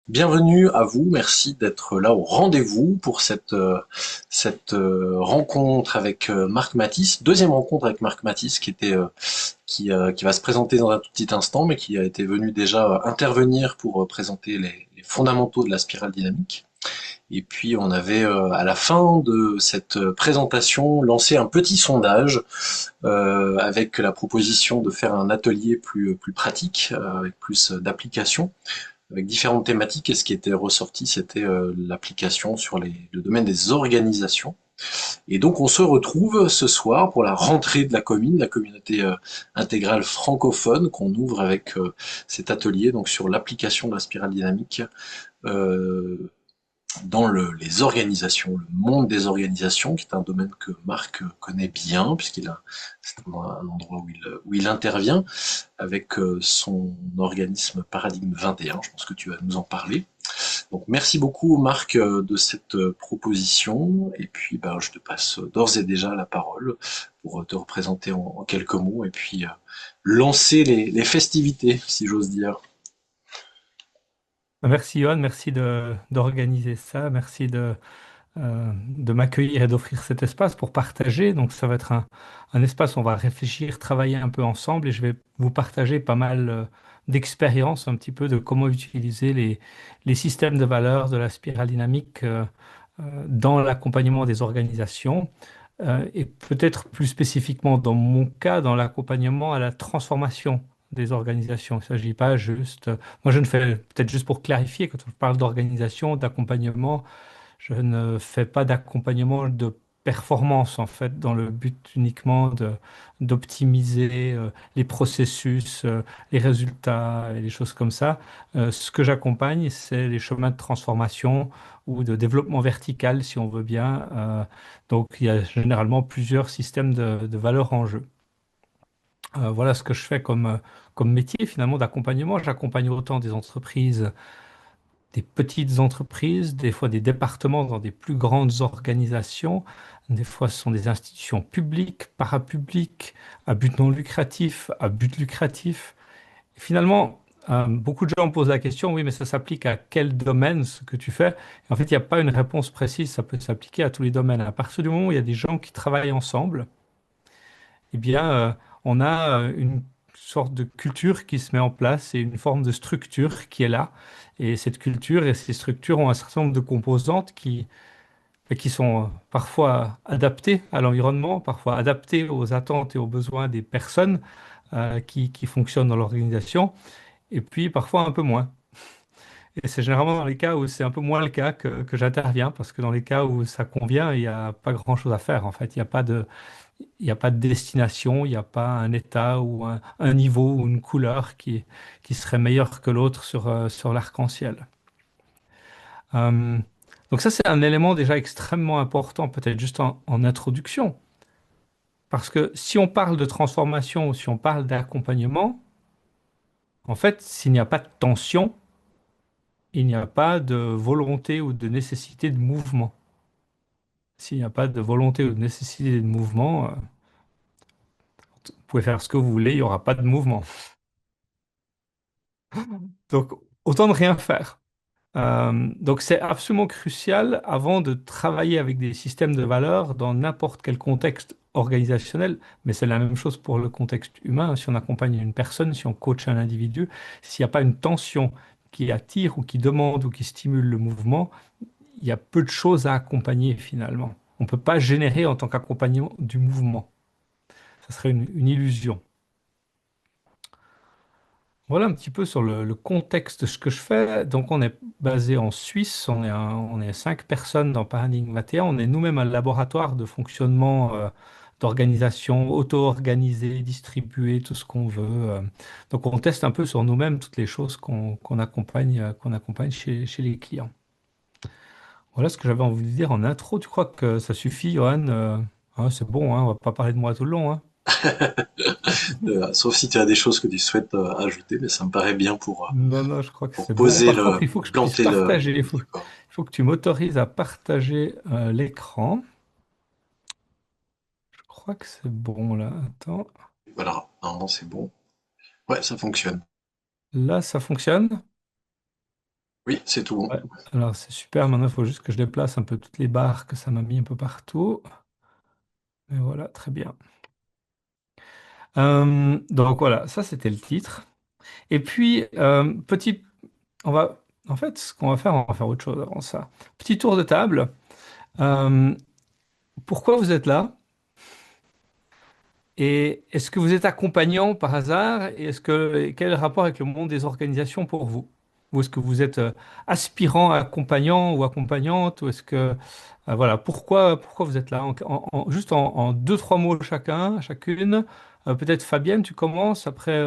Bienvenue à vous, merci d'être là au rendez-vous pour cette rencontre avec Marc Matisse, deuxième rencontre avec Marc Matisse qui va se présenter dans un tout petit instant, mais qui a été venu déjà intervenir pour présenter les fondamentaux de la spirale dynamique. Et puis on avait à la fin de cette présentation lancé un petit sondage avec la proposition de faire un atelier plus pratique, avec plus d'application avec différentes thématiques et ce qui était ressorti, c'était l'application sur le domaine des organisations. Et donc on se retrouve ce soir pour la rentrée de la communauté intégrale francophone qu'on ouvre avec cet atelier donc sur l'application de la spirale dynamique euh, dans les organisations, le monde des organisations, qui est un domaine que Marc connaît bien, c'est un endroit où il intervient avec son organisme Paradigme 21. Je pense que tu vas nous en parler. Donc merci beaucoup Marc de cette proposition et puis bah, je te passe d'ores et déjà la parole pour te représenter en quelques mots et puis lancer les festivités si j'ose dire. Merci Johan, merci d'organiser ça, merci de m'accueillir et d'offrir cet espace pour partager. Donc ça va être un espace où on va réfléchir, travailler un peu ensemble et je vais vous partager pas mal d'expériences, un petit peu de comment utiliser les systèmes de valeurs de la spirale dynamique dans l'accompagnement des organisations. Et peut-être plus spécifiquement dans mon cas, dans l'accompagnement à la transformation des organisations. Il ne s'agit pas juste... Moi, je ne fais, peut-être juste pour clarifier, quand on parle d'organisation, d'accompagnement, je ne fais pas d'accompagnement de performance, en fait, dans le but uniquement d'optimiser les processus, les résultats et les choses comme ça. Ce que j'accompagne, c'est les chemins de transformation ou de développement vertical, si on veut bien. Donc, il y a généralement plusieurs systèmes de valeurs en jeu. Voilà ce que je fais comme métier, finalement, d'accompagnement. J'accompagne autant des entreprises, des petites entreprises, des fois des départements dans des plus grandes organisations, des fois ce sont des institutions publiques, parapubliques, à but non lucratif, à but lucratif. Et finalement, beaucoup de gens me posent la question, oui, mais ça s'applique à quel domaine ce que tu fais? Et en fait, il n'y a pas une réponse précise, ça peut s'appliquer à tous les domaines. À partir du moment où il y a des gens qui travaillent ensemble, eh bien, on a une sorte de culture qui se met en place et une forme de structure qui est là. Et cette culture et ces structures ont un certain nombre de composantes qui sont parfois adaptées à l'environnement, parfois adaptées aux attentes et aux besoins des personnes qui fonctionnent dans l'organisation, et puis parfois un peu moins. Et c'est généralement dans les cas où c'est un peu moins le cas que j'interviens, parce que dans les cas où ça convient, il n'y a pas grand-chose à faire. En fait, il n'y a pas de destination, il n'y a pas un état ou un niveau ou une couleur qui serait meilleur que l'autre sur l'arc-en-ciel. Euh, donc ça, c'est un élément déjà extrêmement important, peut-être juste en introduction. Parce que si on parle de transformation ou si on parle d'accompagnement, en fait, s'il n'y a pas de tension, il n'y a pas de volonté ou de nécessité de mouvement. S'il n'y a pas de volonté ou de nécessité de mouvement, vous pouvez faire ce que vous voulez, il n'y aura pas de mouvement. Donc, autant de rien faire. Donc c'est absolument crucial avant de travailler avec des systèmes de valeurs dans n'importe quel contexte organisationnel, mais c'est la même chose pour le contexte humain. Si on accompagne une personne, si on coach un individu, s'il n'y a pas une tension qui attire ou qui demande ou qui stimule le mouvement, il y a peu de choses à accompagner finalement. On ne peut pas générer en tant qu'accompagnant du mouvement. Ça serait une illusion. Voilà un petit peu sur le contexte de ce que je fais. Donc, on est basé en Suisse. On est 5 personnes dans Paradigme 21. On est nous-mêmes un laboratoire de fonctionnement, d'organisation auto-organisée, distribuée, tout ce qu'on veut. Donc, on teste un peu sur nous-mêmes toutes les choses qu'on accompagne chez les clients. Voilà ce que j'avais envie de dire en intro. Tu crois que ça suffit, Johan? Hein, c'est bon, hein, on va pas parler de moi tout le long, hein. Sauf si tu as des choses que tu souhaites ajouter, mais ça me paraît bien Non, non, je crois que pour c'est bon. poser Par contre, il faut que je puisse planter partager. le décor. Il faut que tu m'autorises à partager l'écran. Je crois que c'est bon là. Attends. Voilà, normalement c'est bon. Ouais, ça fonctionne. Là, ça fonctionne? Oui, c'est tout bon. Ouais. Alors c'est super, maintenant il faut juste que je déplace un peu toutes les barres que ça m'a mis un peu partout. Et voilà, très bien. Donc voilà, ça c'était le titre. Et puis, on va, en fait, ce qu'on va faire, on va faire autre chose avant ça. Petit tour de table. Euh, Pourquoi vous êtes là? Et est-ce que vous êtes accompagnant par hasard? Et quel est le rapport avec le monde des organisations pour vous? Ou est-ce que vous êtes aspirant accompagnant ou accompagnante? Ou est-ce que, voilà, pourquoi vous êtes là? Juste en deux, trois mots chacune. Peut-être Fabienne, tu commences. Après,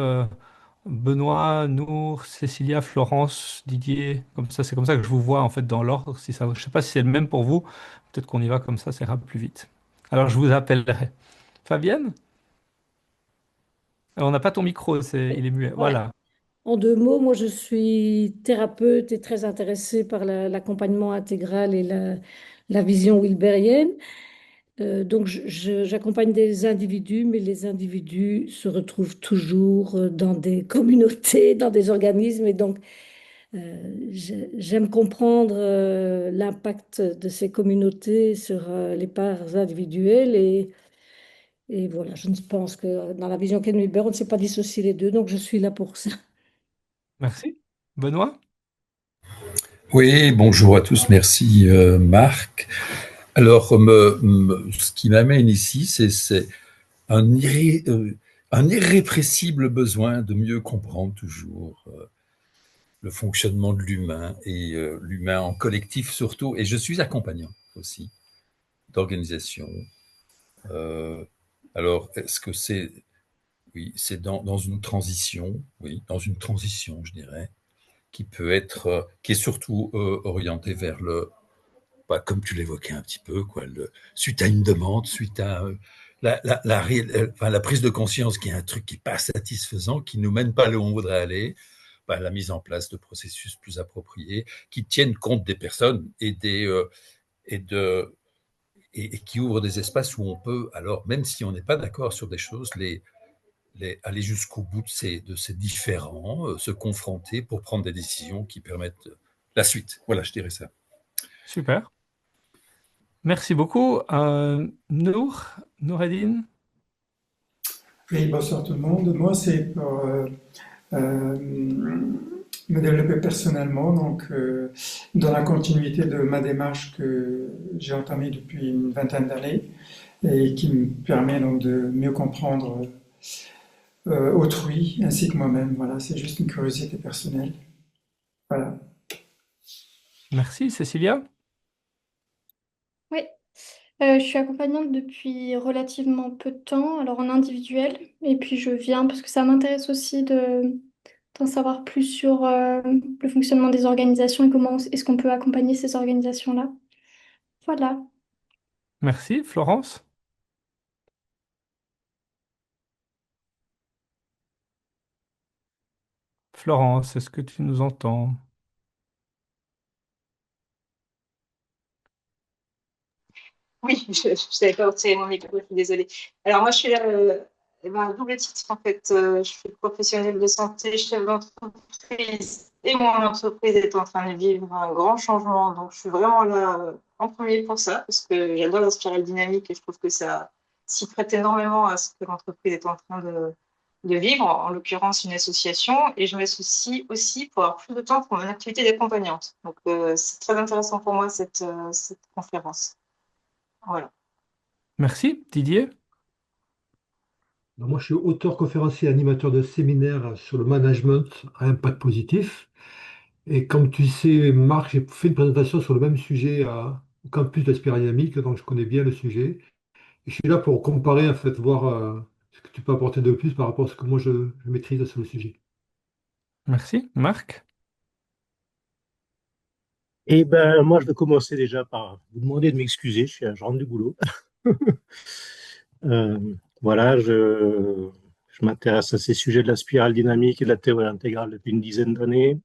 Benoît, Nour, Cécilia, Florence, Didier. Comme ça, c'est comme ça que je vous vois en fait dans l'ordre. Si ça, je sais pas si c'est le même pour vous. Peut-être qu'on y va comme ça ira plus vite. Alors, je vous appellerai. Fabienne? On n'a pas ton micro, il est muet. Ouais. Voilà. En deux mots, moi je suis thérapeute et très intéressée par l'accompagnement intégral et la vision wilberienne. Donc j'accompagne des individus, mais les individus se retrouvent toujours dans des communautés, dans des organismes. Et donc j'aime comprendre l'impact de ces communautés sur les parts individuelles. Et voilà, je ne pense que dans la vision Ken Wilber, on ne sait pas dissocier les deux. Donc je suis là pour ça. Merci. Benoît? Oui, bonjour à tous, merci Marc. Alors, ce qui m'amène ici, c'est un, un irrépressible besoin de mieux comprendre toujours le fonctionnement de l'humain et l'humain en collectif surtout. Et je suis accompagnant aussi d'organisation. Euh, alors, est-ce que c'est... Oui, c'est dans une transition, oui, dans une transition, je dirais, qui peut être, qui est surtout orientée vers le, bah, comme tu l'évoquais un petit peu, quoi, suite à une demande, suite à enfin, la prise de conscience qu'il y a un truc qui n'est pas satisfaisant, qui ne nous mène pas là où on voudrait aller, bah, la mise en place de processus plus appropriés, qui tiennent compte des personnes et, de, et qui ouvrent des espaces où on peut, alors même si on n'est pas d'accord sur des choses, aller jusqu'au bout de ces différents, se confronter pour prendre des décisions qui permettent la suite. Voilà, je dirais ça. Super. Merci beaucoup. Noureddin? Oui, bonsoir tout le monde. Moi, c'est pour euh, me développer personnellement, donc dans la continuité de ma démarche que j'ai entamée depuis une vingtaine d'années et qui me permet donc de mieux comprendre autrui ainsi que moi-même. Voilà, c'est juste une curiosité personnelle. Voilà. Merci. Cécilia? Oui, je suis accompagnante depuis relativement peu de temps, alors en individuel, et puis je viens parce que ça m'intéresse aussi d'en savoir plus sur le fonctionnement des organisations et comment est-ce qu'on peut accompagner ces organisations-là. Voilà. Merci. Florence? Florence, est-ce que tu nous entends? Oui, je savais pas où c'est mon micro, je suis désolée. Alors moi, je suis eh ben, double titre en fait. Je suis professionnelle de santé, chef d'entreprise, et mon entreprise est en train de vivre un grand changement. Donc je suis vraiment là en premier pour ça, parce que j'adore la spirale dynamique et je trouve que ça s'y prête énormément à ce que l'entreprise est en train de vivre, en l'occurrence une association. Et je m'associe aussi pour avoir plus de temps pour mon activité d'accompagnante. Donc c'est très intéressant pour moi cette conférence. Voilà. Merci. Didier? Donc, moi, je suis auteur, conférencier, animateur de séminaires sur le management à impact positif. Et comme tu sais, Marc, j'ai fait une présentation sur le même sujet au campus de la Spirale Dynamique, donc je connais bien le sujet. Et je suis là pour comparer, en fait, voir ce que tu peux apporter de plus par rapport à ce que moi je maîtrise sur le sujet. Merci. Marc? Eh ben, moi, je vais commencer déjà par vous demander de m'excuser. Je rentre du boulot. Euh, voilà, je m'intéresse à ces sujets de la spirale dynamique et de la théorie intégrale depuis une dizaine d'années.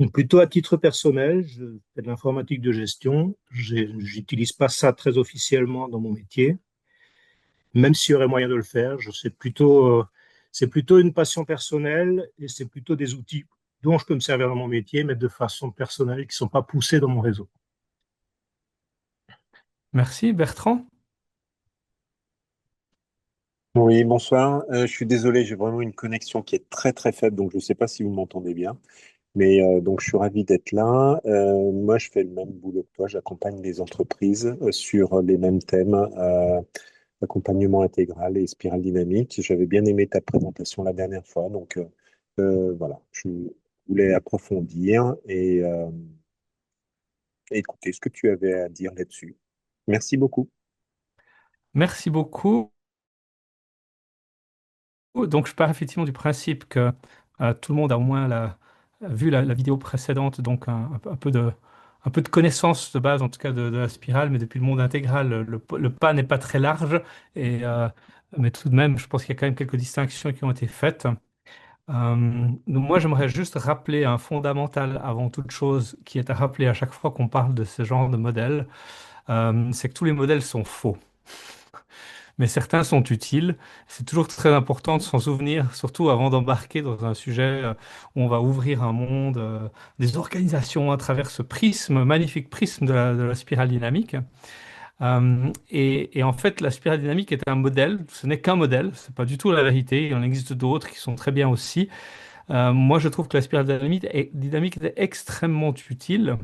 Donc, plutôt à titre personnel, je fais de l'informatique de gestion. J'utilise pas ça très officiellement dans mon métier, même s'il y aurait moyen de le faire. C'est plutôt une passion personnelle et c'est plutôt des outils dont je peux me servir dans mon métier, mais de façon personnelle, qui ne sont pas poussés dans mon réseau. Merci, Bertrand. Oui, bonsoir. Je suis désolé, j'ai vraiment une connexion qui est très très faible, donc je ne sais pas si vous m'entendez bien. Mais donc je suis ravi d'être là. Moi, je fais le même boulot que toi. J'accompagne les entreprises sur les mêmes thèmes, accompagnement intégral et spirale dynamique. J'avais bien aimé ta présentation la dernière fois, donc voilà, je voulais approfondir et écouter ce que tu avais à dire là-dessus. Merci beaucoup. Merci beaucoup. Donc, je pars effectivement du principe que tout le monde a au moins vu la vidéo précédente, donc un peu de connaissance de base, en tout cas de la spirale, mais depuis le monde intégral, le pas n'est pas très large. Et, mais tout de même, je pense qu'il y a quand même quelques distinctions qui ont été faites. Donc moi, j'aimerais juste rappeler un fondamental avant toute chose qui est à rappeler à chaque fois qu'on parle de ce genre de modèle, c'est que tous les modèles sont faux, mais certains sont utiles. C'est toujours très important de s'en souvenir, surtout avant d'embarquer dans un sujet où on va ouvrir un monde, des organisations à travers ce prisme, magnifique prisme de la spirale dynamique. Et en fait, la spirale dynamique est un modèle, ce n'est qu'un modèle, c'est pas du tout la vérité, il en existe d'autres qui sont très bien aussi. Moi, je trouve que la spirale dynamique est extrêmement utile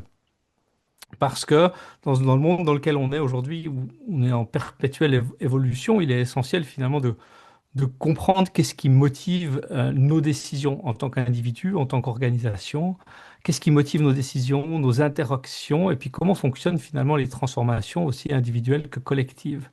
parce que dans le monde dans lequel on est aujourd'hui, où on est en perpétuelle évolution, il est essentiel finalement de comprendre qu'est-ce qui motive nos décisions en tant qu'individu, en tant qu'organisation, qu'est-ce qui motive nos décisions, nos interactions, et puis comment fonctionnent finalement les transformations aussi individuelles que collectives.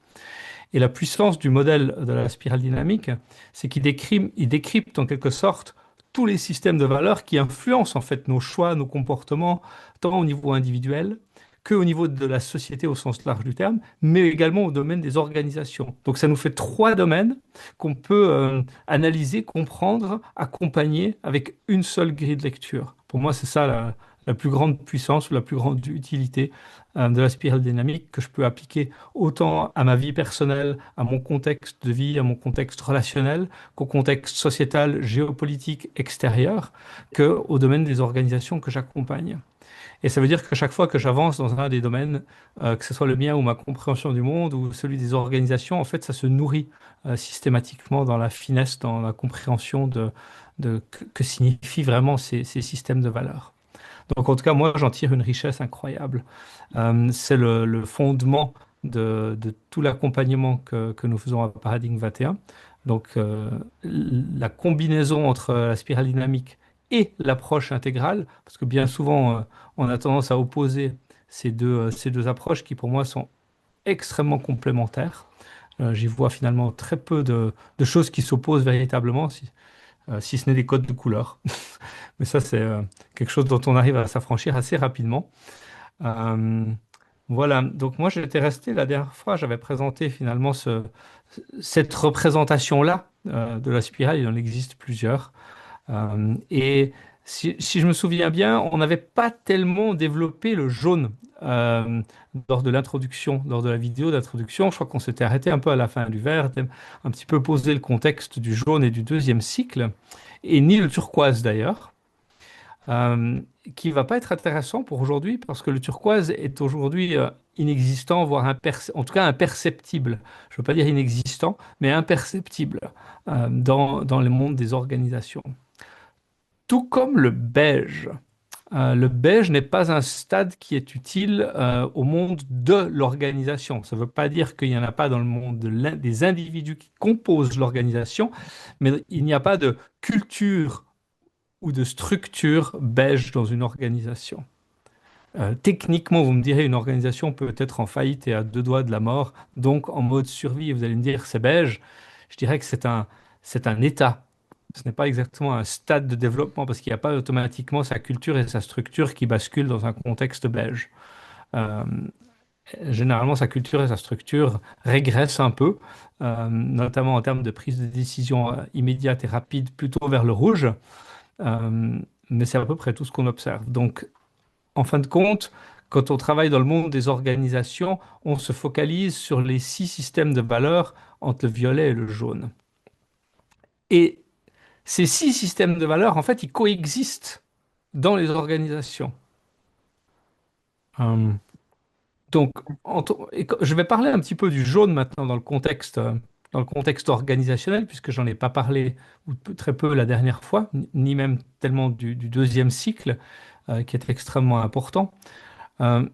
Et la puissance du modèle de la spirale dynamique, c'est il décrypte en quelque sorte tous les systèmes de valeurs qui influencent en fait nos choix, nos comportements, tant au niveau individuel qu'au niveau de la société au sens large du terme, mais également au domaine des organisations. Donc ça nous fait trois domaines qu'on peut analyser, comprendre, accompagner avec une seule grille de lecture. Pour moi, c'est ça la plus grande puissance ou la plus grande utilité de la spirale dynamique que je peux appliquer autant à ma vie personnelle, à mon contexte de vie, à mon contexte relationnel, qu'au contexte sociétal, géopolitique, extérieur, qu'au domaine des organisations que j'accompagne. Et ça veut dire que chaque fois que j'avance dans un des domaines, que ce soit le mien ou ma compréhension du monde ou celui des organisations, en fait, ça se nourrit systématiquement dans la finesse, dans la compréhension que signifient vraiment ces systèmes de valeurs. Donc, en tout cas, moi, j'en tire une richesse incroyable. C'est le fondement de tout l'accompagnement que nous faisons à Paradigme 21. Donc, la combinaison entre la spirale dynamique et l'approche intégrale, parce que bien souvent, on a tendance à opposer ces deux approches qui, pour moi, sont extrêmement complémentaires. J'y vois finalement très peu de choses qui s'opposent véritablement, si ce n'est des codes de couleur. Mais ça, c'est quelque chose dont on arrive à s'affranchir assez rapidement. Euh, voilà, donc moi j'étais resté la dernière fois, j'avais présenté finalement cette représentation-là de la spirale, il en existe plusieurs. Et si je me souviens bien, on n'avait pas tellement développé le jaune lors de l'introduction, lors de la vidéo d'introduction. Je crois qu'on s'était arrêté un peu à la fin du vert, un petit peu posé le contexte du jaune et du deuxième cycle, et ni le turquoise d'ailleurs euh, qui va pas être intéressant pour aujourd'hui parce que le turquoise est aujourd'hui inexistant, voire en tout cas imperceptible. Je ne veux pas dire inexistant, mais imperceptible dans le monde des organisations. Tout comme le beige. Le beige n'est pas un stade qui est utile au monde de l'organisation. Ça ne veut pas dire qu'il n'y en a pas dans le monde des individus qui composent l'organisation, mais il n'y a pas de culture ou de structure beige dans une organisation. Techniquement, vous me direz, une organisation peut être en faillite et à deux doigts de la mort, donc en mode survie. Vous allez me dire, c'est beige. Je dirais que c'est un état. Ce n'est pas exactement un stade de développement parce qu'il n'y a pas automatiquement sa culture et sa structure qui basculent dans un contexte beige. Euh, Généralement, sa culture et sa structure régressent un peu, notamment en termes de prise de décision immédiate et rapide, plutôt vers le rouge. Euh, mais c'est à peu près tout ce qu'on observe. Donc, en fin de compte, quand on travaille dans le monde des organisations, on se focalise sur les six systèmes de valeurs entre le violet et le jaune. Et ces six systèmes de valeurs, en fait, ils coexistent dans les organisations. Euh, donc, je vais parler un petit peu du jaune maintenant dans le contexte organisationnel, puisque j'en ai pas parlé ou très peu la dernière fois, ni même tellement du deuxième cycle, qui est extrêmement important.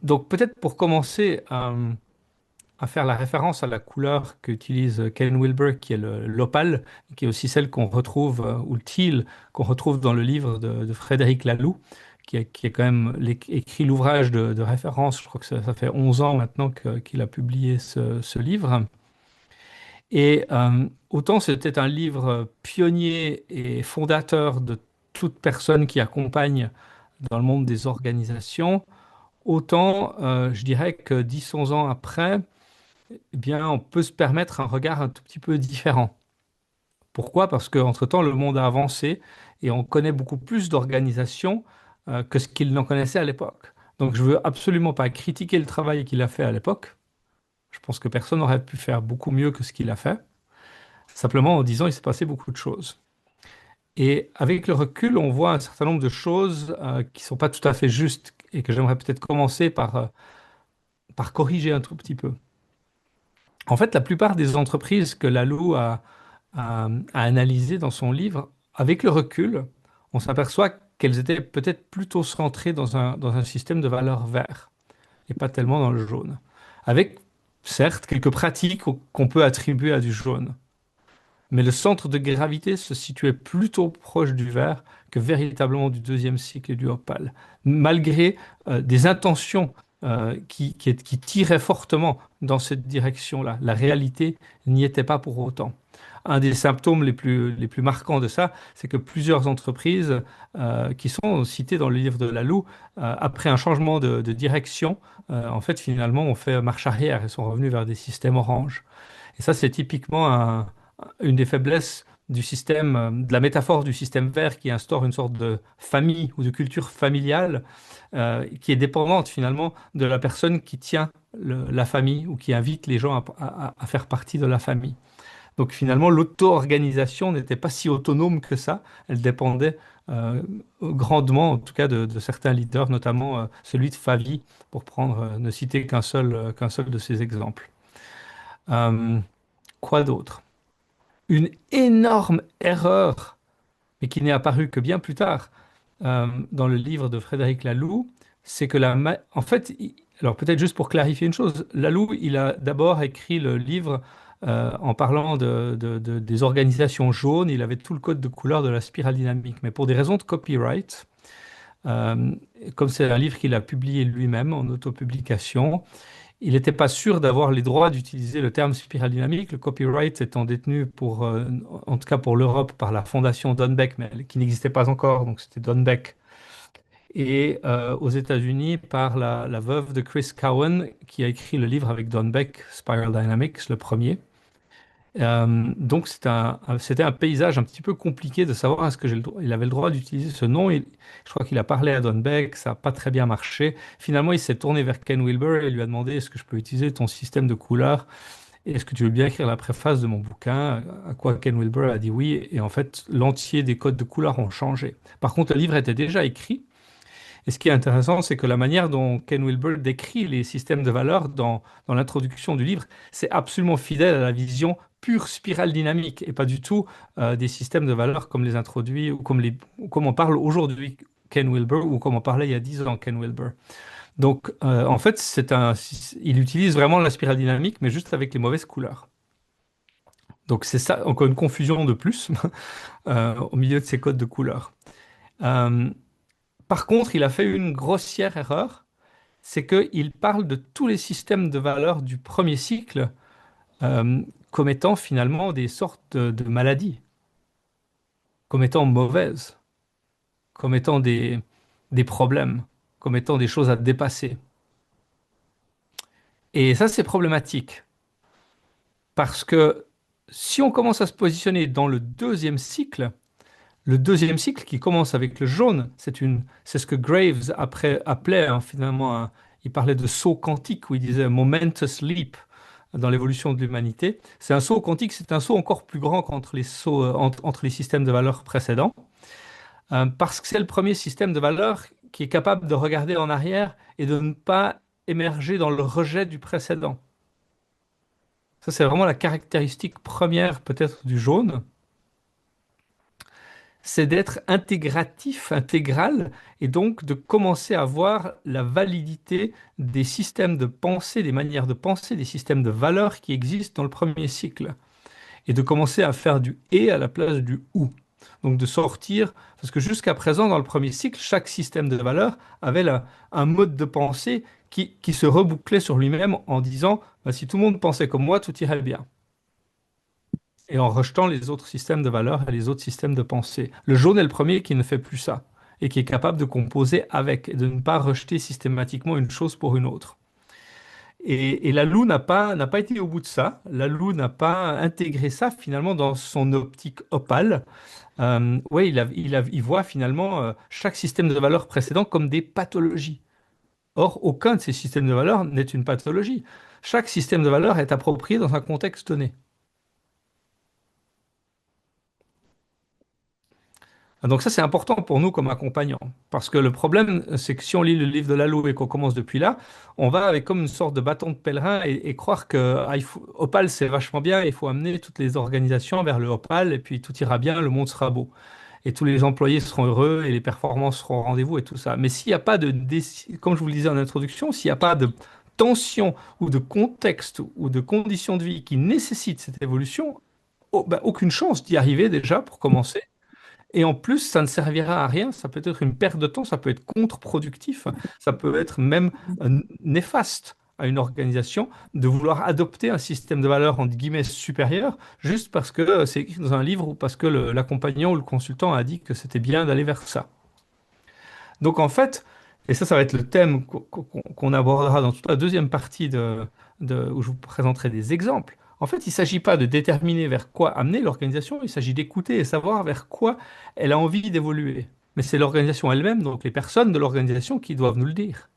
Donc, peut-être pour commencer à faire la référence à la couleur qu'utilise Ken Wilber, qui est l'opale, qui est aussi celle qu'on retrouve, ou le teal, qu'on retrouve dans le livre de Frédéric Laloux, qui est quand même écrit l'ouvrage de référence. Je crois que ça fait 11 ans maintenant qu'il a publié ce livre. Et autant c'était un livre pionnier et fondateur de toute personne qui accompagne dans le monde des organisations, autant je dirais que 10-11 ans après, eh bien, on peut se permettre un regard un tout petit peu différent. Pourquoi? Parce qu'entre-temps, le monde a avancé et on connaît beaucoup plus d'organisations que ce qu'il n'en connaissait à l'époque. Donc, je veux absolument pas critiquer le travail qu'il a fait à l'époque. Je pense que personne n'aurait pu faire beaucoup mieux que ce qu'il a fait. Simplement, en 10 ans, il s'est passé beaucoup de choses. Et avec le recul, on voit un certain nombre de choses qui sont pas tout à fait justes et que j'aimerais peut-être commencer par corriger un tout petit peu. En fait, la plupart des entreprises que Lalou a analysées dans son livre, avec le recul, on s'aperçoit qu'elles étaient peut-être plutôt centrées dans un système de valeurs vert et pas tellement dans le jaune. Avec, certes, quelques pratiques qu'on peut attribuer à du jaune. Mais le centre de gravité se situait plutôt proche du vert que véritablement du deuxième cycle et du opale, malgré des intentions qui tiraient fortement dans cette direction-là. La réalité n'y était pas pour autant. Un des symptômes les plus marquants de ça, c'est que plusieurs entreprises qui sont citées dans le livre de Lalou, après un changement de direction, en fait, finalement, ont fait marche arrière et sont revenus vers des systèmes orange. Et ça, c'est typiquement une des faiblesses du système, de la métaphore du système vert qui instaure une sorte de famille ou de culture familiale qui est dépendante finalement de la personne qui tient la famille ou qui invite les gens à faire partie de la famille. Donc finalement, l'auto-organisation n'était pas si autonome que ça. Elle dépendait grandement, en tout cas, de certains leaders, notamment celui de Favi, pour ne citer qu'un seul de ces exemples. Euh, quoi d'autre? Une énorme erreur, mais qui n'est apparue que bien plus tard dans le livre de Frédéric Laloux, c'est que en fait, alors peut-être juste pour clarifier une chose, Laloux, il a d'abord écrit le livre en parlant des organisations jaunes, il avait tout le code de couleur de la spirale dynamique, mais pour des raisons de copyright, euh, comme c'est un livre qu'il a publié lui-même en autopublication, il n'était pas sûr d'avoir les droits d'utiliser le terme spirale dynamique, le copyright étant détenu en tout cas pour l'Europe, par la fondation Don Beck, mais qui n'existait pas encore, donc c'était Don Beck. Et aux États-Unis, par la veuve de Chris Cowan, qui a écrit le livre avec Don Beck, Spiral Dynamics, le premier. Donc c'était un paysage un petit peu compliqué de savoir est-ce que il avait le droit d'utiliser ce nom. Je crois qu'il a parlé à Don Beck, ça n'a pas très bien marché. Finalement, il s'est tourné vers Ken Wilber et lui a demandé est-ce que je peux utiliser ton système de couleurs et est-ce que tu veux bien écrire la préface de mon bouquin? À quoi Ken Wilber a dit oui. Et en fait, l'entier des codes de couleurs ont changé. Par contre, le livre était déjà écrit. Et ce qui est intéressant, c'est que la manière dont Ken Wilber décrit les systèmes de valeurs dans l'introduction du livre, c'est absolument fidèle à la vision pure spirale dynamique et pas du tout des systèmes de valeurs comme les introduits ou comme on parle aujourd'hui Ken Wilber ou comme on parlait il y a 10 ans Ken Wilber. Donc en fait, il utilise vraiment la spirale dynamique mais juste avec les mauvaises couleurs. Donc c'est ça, encore une confusion de plus au milieu de ces codes de couleurs. Euh, Par contre, il a fait une grossière erreur, c'est qu'il parle de tous les systèmes de valeurs du premier cycle comme étant finalement des sortes de maladies, comme étant mauvaises, comme étant des problèmes, comme étant des choses à dépasser. Et ça, c'est problématique, parce que si on commence à se positionner dans le deuxième cycle qui commence avec le jaune, c'est ce que Graves appelait finalement, il parlait de saut quantique, où il disait momentous leap dans l'évolution de l'humanité. C'est un saut quantique, c'est un saut encore plus grand qu'entre les sauts, entre les systèmes de valeurs précédents. parce que c'est le premier système de valeurs qui est capable de regarder en arrière et de ne pas émerger dans le rejet du précédent. Ça, c'est vraiment la caractéristique première peut-être du jaune, c'est d'être intégratif, intégral, et donc de commencer à voir la validité des systèmes de pensée, des manières de penser, des systèmes de valeurs qui existent dans le premier cycle, et de commencer à faire du et à la place du ou. Donc de sortir, parce que jusqu'à présent, dans le premier cycle, chaque système de valeurs avait un mode de pensée qui se rebouclait sur lui-même en disant, bah, si tout le monde pensait comme moi, tout irait bien. Et en rejetant les autres systèmes de valeurs et les autres systèmes de pensée. Le jaune est le premier qui ne fait plus ça et qui est capable de composer avec et de ne pas rejeter systématiquement une chose pour une autre. Et Lalou n'a pas été au bout de ça. Lalou n'a pas intégré ça finalement dans son optique opale. Ouais, il voit finalement chaque système de valeurs précédent comme des pathologies. Or, aucun de ces systèmes de valeurs n'est une pathologie. Chaque système de valeurs est approprié dans un contexte donné. Donc ça, c'est important pour nous comme accompagnants. Parce que le problème, c'est que si on lit le livre de Lalou et qu'on commence depuis là, on va avec comme une sorte de bâton de pèlerin et croire que Opal, c'est vachement bien, il faut amener toutes les organisations vers le Opal et puis tout ira bien, le monde sera beau. Et tous les employés seront heureux et les performances seront au rendez-vous et tout ça. Mais s'il n'y a pas comme je vous le disais en introduction, s'il n'y a pas de tension ou de contexte ou de conditions de vie qui nécessitent cette évolution, ben, aucune chance d'y arriver déjà pour commencer. Et en plus, ça ne servira à rien, ça peut être une perte de temps, ça peut être contre-productif, ça peut être même néfaste à une organisation de vouloir adopter un système de valeurs entre guillemets supérieur juste parce que c'est écrit dans un livre ou parce que l'accompagnant ou le consultant a dit que c'était bien d'aller vers ça. Donc en fait, et ça va être le thème qu'on abordera dans toute la deuxième partie où je vous présenterai des exemples. En fait, il ne s'agit pas de déterminer vers quoi amener l'organisation, il s'agit d'écouter et savoir vers quoi elle a envie d'évoluer. Mais c'est l'organisation elle-même, donc les personnes de l'organisation qui doivent nous le dire.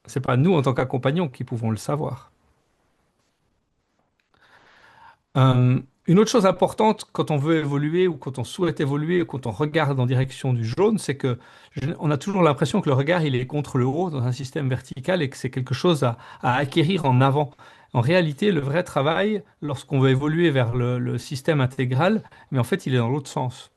Ce n'est pas nous, en tant qu'accompagnants, qui pouvons le savoir. Une autre chose importante quand on veut évoluer ou quand on souhaite évoluer ou quand on regarde en direction du jaune, c'est que on a toujours l'impression que le regard il est contre le haut dans un système vertical et que c'est quelque chose à acquérir en avant. En réalité, le vrai travail, lorsqu'on veut évoluer vers le système intégral, mais en fait, il est dans l'autre sens.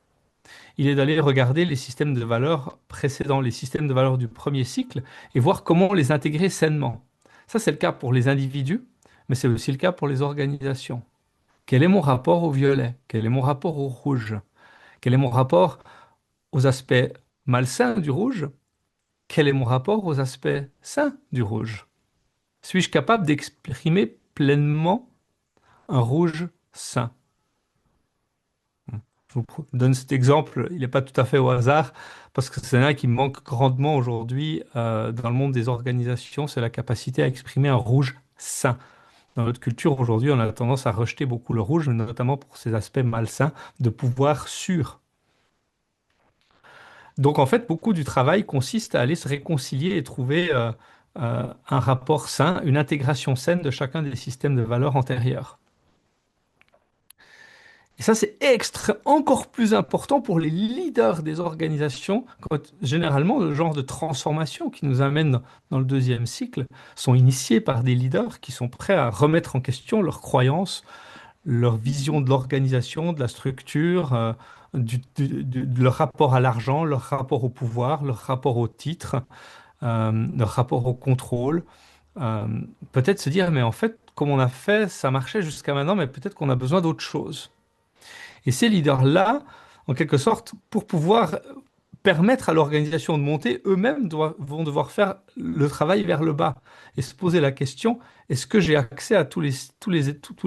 Il est d'aller regarder les systèmes de valeurs précédents, les systèmes de valeurs du premier cycle, et voir comment les intégrer sainement. Ça, c'est le cas pour les individus, mais c'est aussi le cas pour les organisations. Quel est mon rapport au violet? Quel est mon rapport au rouge? Quel est mon rapport aux aspects malsains du rouge? Quel est mon rapport aux aspects sains du rouge? Suis-je capable d'exprimer pleinement un rouge sain? Je vous donne cet exemple, il n'est pas tout à fait au hasard, parce que c'est un qui manque grandement aujourd'hui dans le monde des organisations, c'est la capacité à exprimer un rouge sain. Dans notre culture aujourd'hui, on a tendance à rejeter beaucoup le rouge, notamment pour ses aspects malsains de pouvoir sûr. Donc en fait, beaucoup du travail consiste à aller se réconcilier et trouver un rapport sain, une intégration saine de chacun des systèmes de valeurs antérieurs. Et ça, c'est encore plus important pour les leaders des organisations, quand généralement le genre de transformation qui nous amène dans le deuxième cycle sont initiés par des leaders qui sont prêts à remettre en question leurs croyances, leur vision de l'organisation, de la structure, de leur rapport à l'argent, leur rapport au pouvoir, leur rapport au titre, leur rapport au contrôle. Peut-être se dire, mais en fait, comme on a fait, ça marchait jusqu'à maintenant, mais peut-être qu'on a besoin d'autre chose. Et ces leaders-là, en quelque sorte, pour pouvoir permettre à l'organisation de monter, eux-mêmes vont devoir faire le travail vers le bas et se poser la question, est-ce que j'ai accès à tous les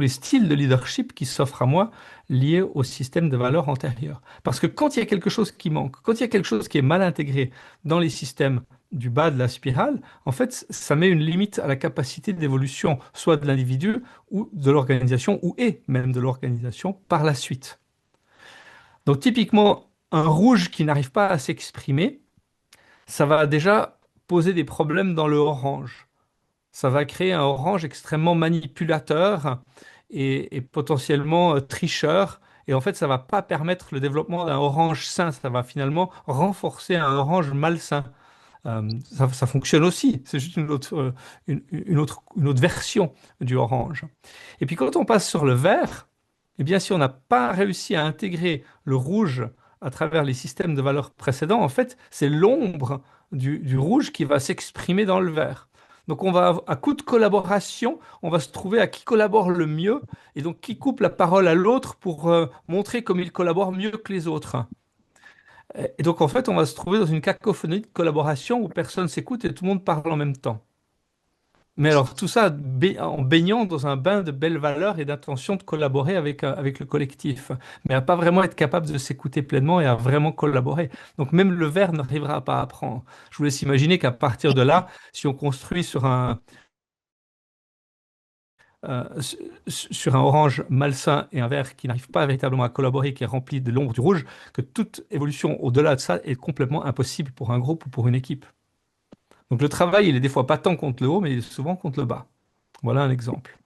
styles de leadership qui s'offrent à moi liés au système de valeurs antérieur? Parce que quand il y a quelque chose qui manque, quand il y a quelque chose qui est mal intégré dans les systèmes du bas de la spirale, en fait, ça met une limite à la capacité d'évolution, soit de l'individu ou de l'organisation, ou et même de l'organisation par la suite. Donc typiquement, un rouge qui n'arrive pas à s'exprimer, ça va déjà poser des problèmes dans le orange. Ça va créer un orange extrêmement manipulateur et potentiellement tricheur Et en fait, ça ne va pas permettre le développement d'un orange sain, ça va finalement renforcer un orange malsain. Ça fonctionne aussi, c'est juste une autre version du orange. Et puis quand on passe sur le vert, eh bien si on n'a pas réussi à intégrer le rouge à travers les systèmes de valeurs précédents, en fait, c'est l'ombre du rouge qui va s'exprimer dans le vert. Donc à coup de collaboration, on va se trouver à qui collabore le mieux et donc qui coupe la parole à l'autre pour montrer comme il collabore mieux que les autres. Et donc, en fait, on va se trouver dans une cacophonie de collaboration où personne s'écoute et tout le monde parle en même temps. Mais alors, tout ça en baignant dans un bain de belles valeurs et d'intention de collaborer avec le collectif, mais à pas vraiment être capable de s'écouter pleinement et à vraiment collaborer. Donc, même le verre n'arrivera pas à apprendre. Je vous laisse imaginer qu'à partir de là, si on construit sur un orange malsain et un vert qui n'arrive pas véritablement à collaborer, qui est rempli de l'ombre du rouge, que toute évolution au-delà de ça est complètement impossible pour un groupe ou pour une équipe. Donc le travail, il est des fois pas tant contre le haut, mais il est souvent contre le bas. Voilà un exemple.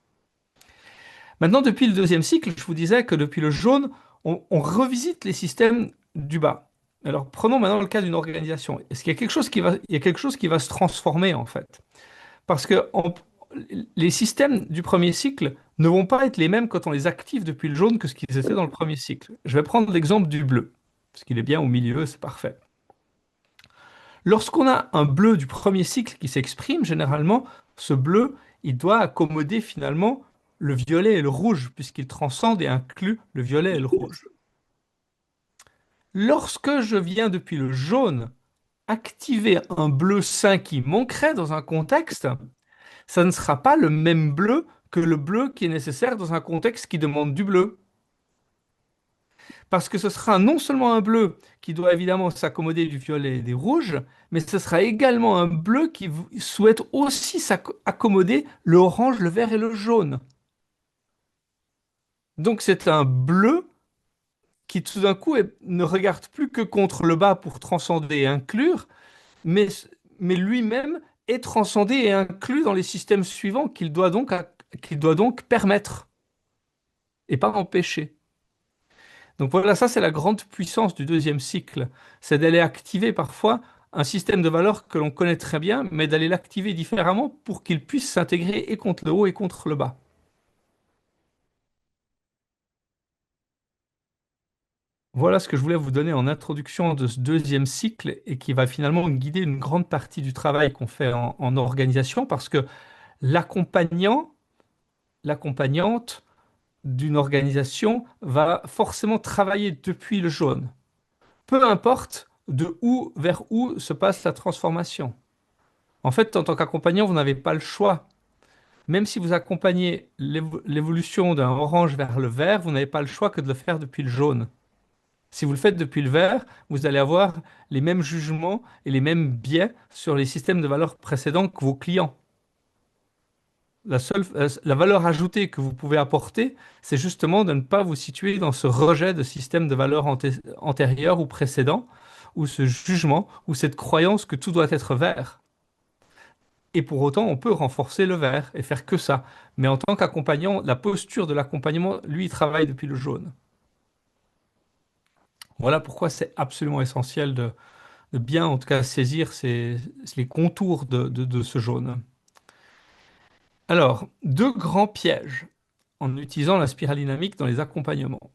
Maintenant, depuis le deuxième cycle, je vous disais que depuis le jaune, on revisite les systèmes du bas. Alors prenons maintenant le cas d'une organisation. Est-ce qu'il y a quelque chose il y a quelque chose qui va se transformer en fait? Parce que les systèmes du premier cycle ne vont pas être les mêmes quand on les active depuis le jaune que ce qu'ils étaient dans le premier cycle. Je vais prendre l'exemple du bleu, parce qu'il est bien au milieu, c'est parfait. Lorsqu'on a un bleu du premier cycle qui s'exprime, généralement, ce bleu, il doit accommoder finalement le violet et le rouge, puisqu'il transcende et inclut le violet et le rouge. Lorsque je viens depuis le jaune activer un bleu sain qui manquerait dans un contexte, ça ne sera pas le même bleu que le bleu qui est nécessaire dans un contexte qui demande du bleu. Parce que ce sera non seulement un bleu qui doit évidemment s'accommoder du violet et des rouges, mais ce sera également un bleu qui souhaite aussi s'accommoder le orange, le vert et le jaune. Donc c'est un bleu qui tout d'un coup ne regarde plus que contre le bas pour transcender et inclure, mais lui-même est transcendé et inclus dans les systèmes suivants qu'il doit donc permettre et pas empêcher. Donc voilà, ça c'est la grande puissance du deuxième cycle, c'est d'aller activer parfois un système de valeurs que l'on connaît très bien, mais d'aller l'activer différemment pour qu'il puisse s'intégrer et contre le haut et contre le bas. Voilà ce que je voulais vous donner en introduction de ce deuxième cycle et qui va finalement guider une grande partie du travail qu'on fait en organisation parce que l'accompagnant, l'accompagnante d'une organisation va forcément travailler depuis le jaune. Peu importe de où vers où se passe la transformation. En fait, en tant qu'accompagnant, vous n'avez pas le choix. Même si vous accompagnez l'évolution d'un orange vers le vert, vous n'avez pas le choix que de le faire depuis le jaune. Si vous le faites depuis le vert, vous allez avoir les mêmes jugements et les mêmes biais sur les systèmes de valeurs précédents que vos clients. La valeur ajoutée que vous pouvez apporter, c'est justement de ne pas vous situer dans ce rejet de système de valeurs antérieurs ou précédents, ou ce jugement, ou cette croyance que tout doit être vert. Et pour autant, on peut renforcer le vert et faire que ça. Mais en tant qu'accompagnant, la posture de l'accompagnement, lui, il travaille depuis le jaune. Voilà pourquoi c'est absolument essentiel de bien, en tout cas, saisir les contours de ce jaune. Alors, deux grands pièges en utilisant la spirale dynamique dans les accompagnements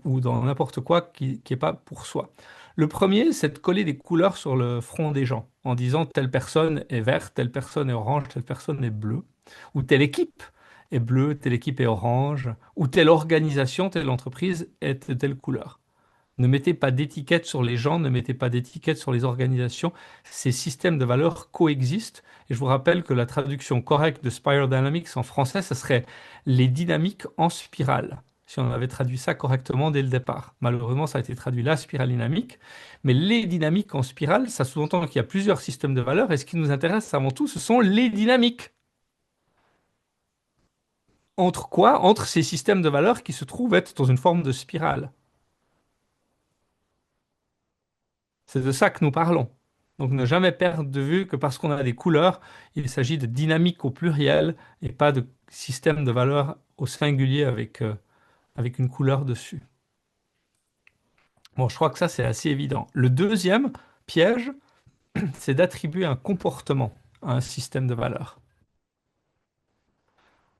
ou dans n'importe quoi qui n'est pas pour soi. Le premier, c'est de coller des couleurs sur le front des gens en disant telle personne est verte, telle personne est orange, telle personne est bleue, ou telle équipe est bleue, telle équipe est orange, ou telle organisation, telle entreprise est de telle couleur. Ne mettez pas d'étiquette sur les gens, ne mettez pas d'étiquette sur les organisations. Ces systèmes de valeurs coexistent. Et je vous rappelle que la traduction correcte de Spiral Dynamics en français, ce serait les dynamiques en spirale, si on avait traduit ça correctement dès le départ. Malheureusement, ça a été traduit la spirale dynamique. Mais les dynamiques en spirale, ça sous-entend qu'il y a plusieurs systèmes de valeurs. Et ce qui nous intéresse avant tout, ce sont les dynamiques. Entre quoi? Entre ces systèmes de valeurs qui se trouvent être dans une forme de spirale. C'est de ça que nous parlons. Donc ne jamais perdre de vue que parce qu'on a des couleurs, il s'agit de dynamique au pluriel et pas de système de valeurs au singulier avec avec une couleur dessus. Bon, je crois que ça, c'est assez évident. Le deuxième piège, c'est d'attribuer un comportement à un système de valeurs.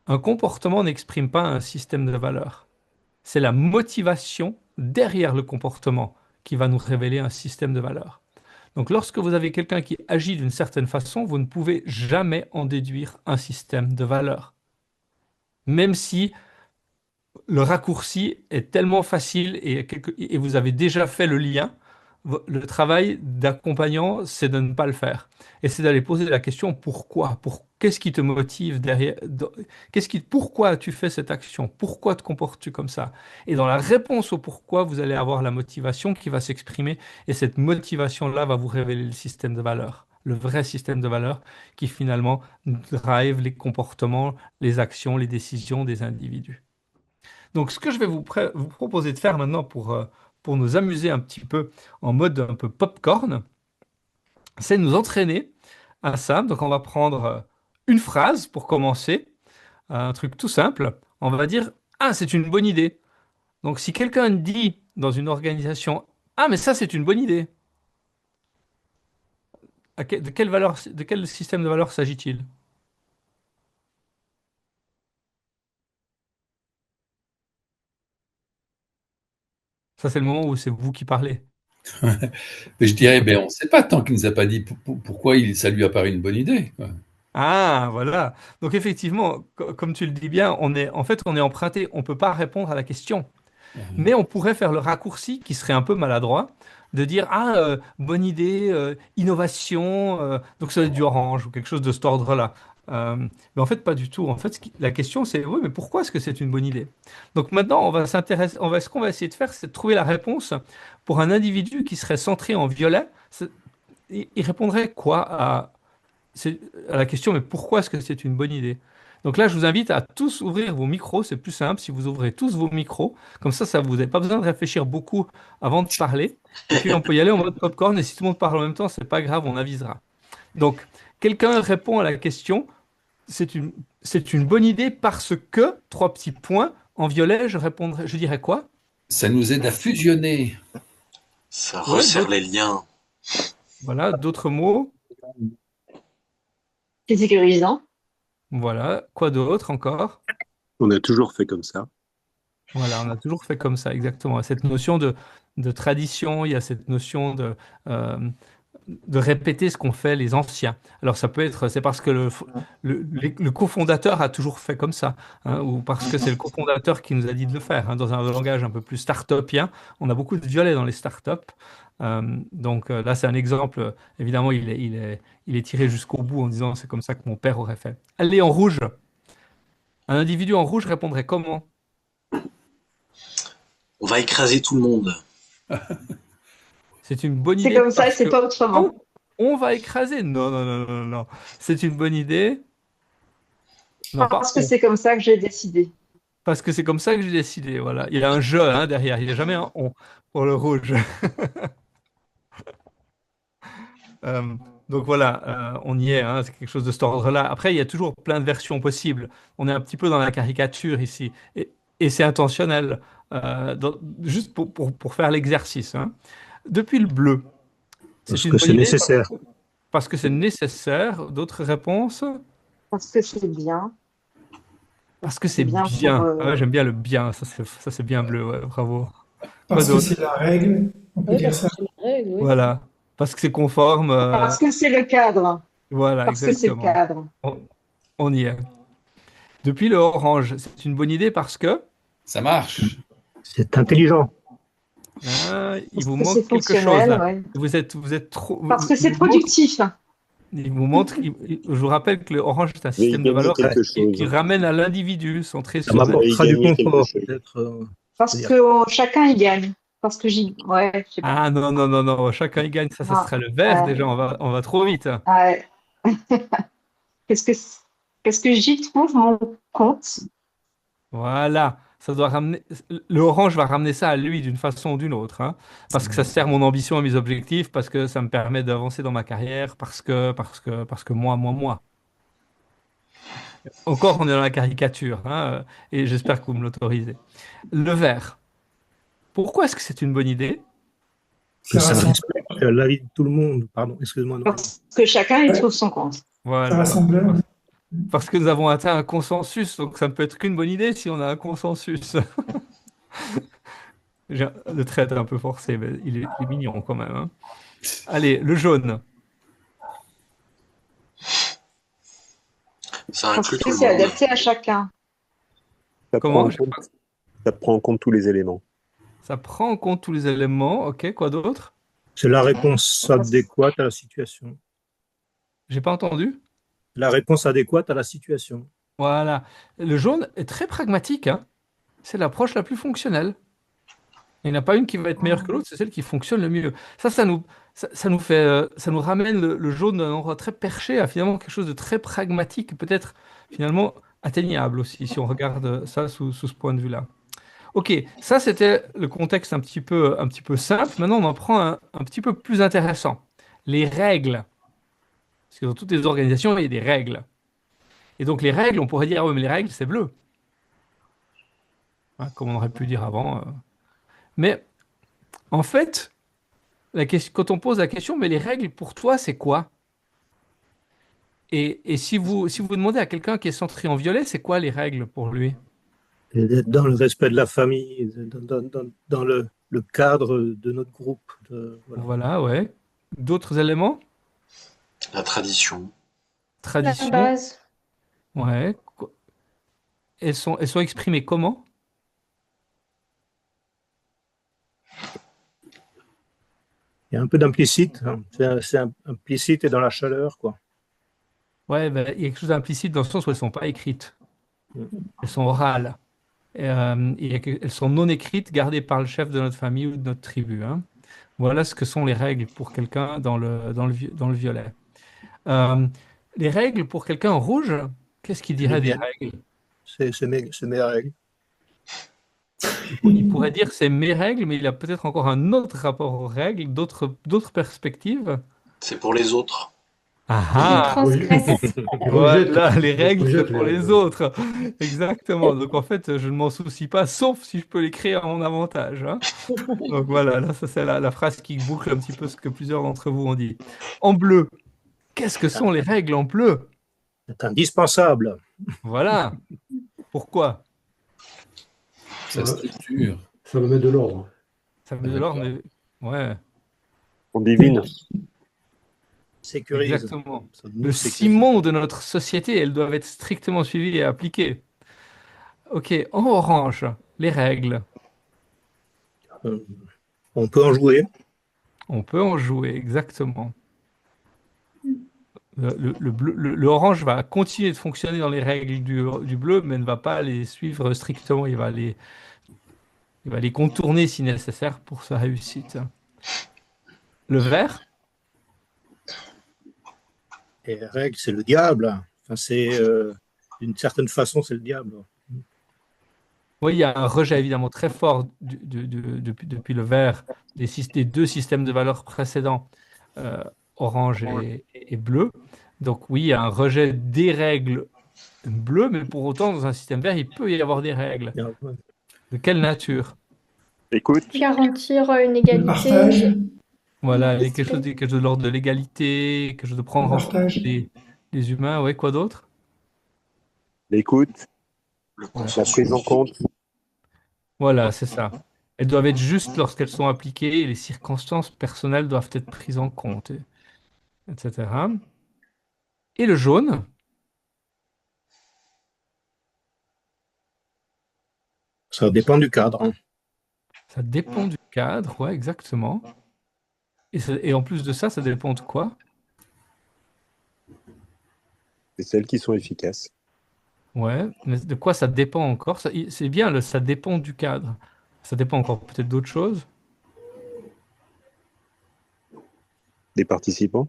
Un comportement n'exprime pas un système de valeurs. C'est la motivation derrière le comportement qui va nous révéler un système de valeurs. Donc lorsque vous avez quelqu'un qui agit d'une certaine façon, vous ne pouvez jamais en déduire un système de valeurs. Même si le raccourci est tellement facile et vous avez déjà fait le lien, le travail d'accompagnant, c'est de ne pas le faire. Et c'est d'aller poser la question pourquoi? Qu'est-ce qui te motive derrière? Pourquoi tu fais cette action? Pourquoi te comportes-tu comme ça? Et dans la réponse au pourquoi, vous allez avoir la motivation qui va s'exprimer. Et cette motivation-là va vous révéler le système de valeurs. Le vrai système de valeurs qui finalement drive les comportements, les actions, les décisions des individus. Donc, ce que je vais vous proposer de faire maintenant pour nous amuser un petit peu en mode un peu popcorn, c'est de nous entraîner à ça. Donc, on va prendre une phrase pour commencer, un truc tout simple. On va dire, ah, c'est une bonne idée. Donc, si quelqu'un dit dans une organisation, ah, mais ça, c'est une bonne idée, de quel système de valeurs s'agit-il? Ça, c'est le moment où c'est vous qui parlez. Mais je dirais, ben, on ne sait pas tant qu'il ne nous a pas dit pourquoi ça lui a paru une bonne idée, quoi. Ah, voilà. Donc effectivement, comme tu le dis bien, on est emprunté, on ne peut pas répondre à la question. Mais on pourrait faire le raccourci qui serait un peu maladroit, de dire, ah, bonne idée, innovation, donc ça va être du orange ou quelque chose de cet ordre-là. Mais en fait, pas du tout. En fait, la question, c'est, oui, mais pourquoi est-ce que c'est une bonne idée? Donc maintenant, ce qu'on va essayer de faire, c'est de trouver la réponse pour un individu qui serait centré en violet. Il répondrait quoi à la question, mais pourquoi est-ce que c'est une bonne idée? Donc là, je vous invite à tous ouvrir vos micros. C'est plus simple si vous ouvrez tous vos micros. Comme ça, vous n'avez pas besoin de réfléchir beaucoup avant de parler. Et puis, on peut y aller en mode popcorn. Et si tout le monde parle en même temps, c'est pas grave, on avisera. Donc, quelqu'un répond à la question. C'est une bonne idée parce que, trois petits points, en violet, je dirais quoi? Ça nous aide à fusionner. Ça Ouais, resserre les liens. voilà, d'autres mots. C'est sécurisant. Voilà, quoi d'autre encore? On a toujours fait comme ça. Voilà, on a toujours fait comme ça, exactement. Cette notion de tradition, il y a cette notion euh, de répéter ce qu'ont fait les anciens. Alors ça peut être, c'est parce que le cofondateur a toujours fait comme ça, hein, ou parce que c'est le cofondateur qui nous a dit de le faire, hein, dans un langage un peu plus start-upien. On a beaucoup de violets dans les start-up. Donc là, c'est un exemple, évidemment, il est tiré jusqu'au bout en disant c'est comme ça que mon père aurait fait. Allez, en rouge. Un individu en rouge répondrait comment? On va écraser tout le monde. C'est une bonne C'est idée comme ça, parce c'est que pas autrement. on va écraser. Non, non, non, non, non. C'est une bonne idée. Non, pas Parce que on. c'est comme ça que j'ai décidé. Parce que c'est comme ça que j'ai décidé. Voilà. Il y a un je, hein, derrière. Il n'y a jamais un on pour le rouge. Euh, donc voilà, on y est. Hein, c'est quelque chose de cet ordre-là. Après, il y a toujours plein de versions possibles. On est un petit peu dans la caricature ici. Et c'est intentionnel. Juste pour faire l'exercice. Hein. Depuis le bleu, c'est Parce une que bonne c'est idée nécessaire. parce que c'est nécessaire. D'autres réponses? Parce que c'est bien. Parce que C'est c'est bien pour. bien. Ah ouais, j'aime bien le bien. Ça, c'est bien bleu. Ouais, bravo. Quoi Parce que d'autre? c'est la règle, on peut Oui, dire parce ça. que c'est la règle, oui. Voilà. Parce que c'est conforme. Parce que c'est le cadre. Voilà, Parce que c'est le exactement. cadre. On, on y est. Depuis le orange, c'est une bonne idée parce que Ça marche. C'est intelligent. il Parce vous que c'est manque quelque chose. fonctionnel, ouais. Vous êtes trop. Parce que c'est Il vous montre, productif. il vous montre. Je vous rappelle que le orange c'est un Mais il système de gagnait valeurs quelque qui chose. ramène à l'individu, centré Ça sur Mais il m'apportera du gagnait quelque confort, chose. peut-être. Parce C'est-à-dire, que chacun y gagne. Parce que ouais, je sais pas. Ah non, non, non, non, chacun y gagne. Ça Non. serait le vert déjà. On va trop vite. Ouais. Qu'est-ce que qu'est-ce que j'y trouve mon compte? Voilà, ça doit ramener. Le orange va ramener ça à lui d'une façon ou d'une autre, hein, parce que ça sert mon ambition et mes objectifs, parce que ça me permet d'avancer dans ma carrière, parce que moi. Encore, on est dans la caricature, hein, et j'espère que vous me l'autorisez. Le vert. Pourquoi est-ce que c'est une bonne idée? Que Ça ça rassemble, respecte l'avis de tout le monde. Pardon, excuse-moi, Noémie. Parce que chacun y ouais, trouve son compte. ça Voilà. rassemble. Parce que nous avons atteint un consensus, donc ça ne peut être qu'une bonne idée si on a un consensus. Le trait est un peu forcé, mais il est mignon quand même, hein. Allez, le jaune. Ça Parce inclut que tout le c'est monde. adapté à chacun. Ça prend Comment? en compte, ça prend en compte tous les éléments. Ça prend en compte tous les éléments. Ok, quoi d'autre? C'est la réponse adéquate à la situation. J'ai pas entendu. La réponse adéquate à la situation. Voilà. Le jaune est très pragmatique, hein. C'est l'approche la plus fonctionnelle. Il n'y en a pas une qui va être meilleure que l'autre, c'est celle qui fonctionne le mieux. Ça nous fait, ça nous ramène le jaune d'un endroit très perché à finalement quelque chose de très pragmatique, et peut-être finalement atteignable aussi, si on regarde ça sous ce point de vue-là. Ok, ça c'était le contexte un petit peu simple. Maintenant, on en prend un petit peu plus intéressant. Les règles. Parce que dans toutes les organisations, il y a des règles. Et donc les règles, on pourrait dire, ah ouais, mais les règles, c'est bleu. Hein, comme on aurait pu dire avant. Mais en fait, quand on pose la question, mais les règles pour toi, c'est quoi? Et si vous demandez à quelqu'un qui est centré en violet, c'est quoi les règles pour lui? Et d'être dans le respect de la famille, dans le cadre de notre groupe. Voilà. Voilà, ouais. D'autres éléments? La tradition. La Tradition, base. ouais. Elles sont exprimées comment? Il y a un peu d'implicite, hein. C'est implicite et dans la chaleur, quoi. Ouais, ben, il y a quelque chose d'implicite dans le sens où elles ne sont pas écrites. Elles sont orales. Elles sont non écrites, gardées par le chef de notre famille ou de notre tribu, hein. Voilà ce que sont les règles pour quelqu'un dans le violet. Euh, les règles pour quelqu'un en rouge, qu'est-ce qu'il C'est les dirait des miennes. règles? C'est mes règles. Il pourrait dire c'est mes règles, mais il a peut-être encore un autre rapport aux règles, d'autres perspectives. C'est pour les autres. Ah Il ah! transgresse. Voilà, les règles, c'est rejette pour les les règles. autres. Exactement. Donc en fait, je ne m'en soucie pas, sauf si je peux les créer à mon avantage, hein. Donc voilà, là, ça c'est la phrase qui boucle un petit peu ce que plusieurs d'entre vous ont dit. En bleu, qu'est-ce que sont les règles en bleu? C'est indispensable. Voilà. Pourquoi? sa structure. Ça me met de l'ordre. Ça met de l'ordre, mais ouais, On divine. Sécurise. exactement. Ça nous Le sécurise. ciment de notre société, elles doivent être strictement suivies et appliquées. Ok, en orange, les règles. Euh, On peut en jouer. On peut en jouer, exactement. Le orange va continuer de fonctionner dans les règles du bleu, mais ne va pas les suivre strictement. Il va les contourner si nécessaire pour sa réussite. Le vert, Et les règles, c'est le diable. Enfin, d'une certaine façon, c'est le diable. oui, il y a un rejet évidemment très fort depuis le vert des deux systèmes de valeurs précédents, euh, orange et bleu. Donc oui, il y a un rejet des règles bleues, mais pour autant, dans un système vert, il peut y avoir des règles. De quelle nature? Écoute, Garantir une Le égalité. partage, Voilà, Respect. quelque chose de l'ordre de l'égalité, quelque chose de le prendre en compte partage, les humains. Oui, quoi d'autre? l'écoute, Le la consensus. prise en compte. Voilà, c'est ça. Elles doivent être justes lorsqu'elles sont appliquées et les circonstances personnelles doivent être prises en compte, etc. Et le jaune, Ça dépend du cadre. ça dépend du cadre, ouais, exactement. Et en plus de ça, ça dépend de quoi? C'est celles qui sont efficaces. Ouais, mais de quoi ça dépend encore? C'est bien, ça dépend du cadre. Ça dépend encore peut-être d'autres choses. Des participants.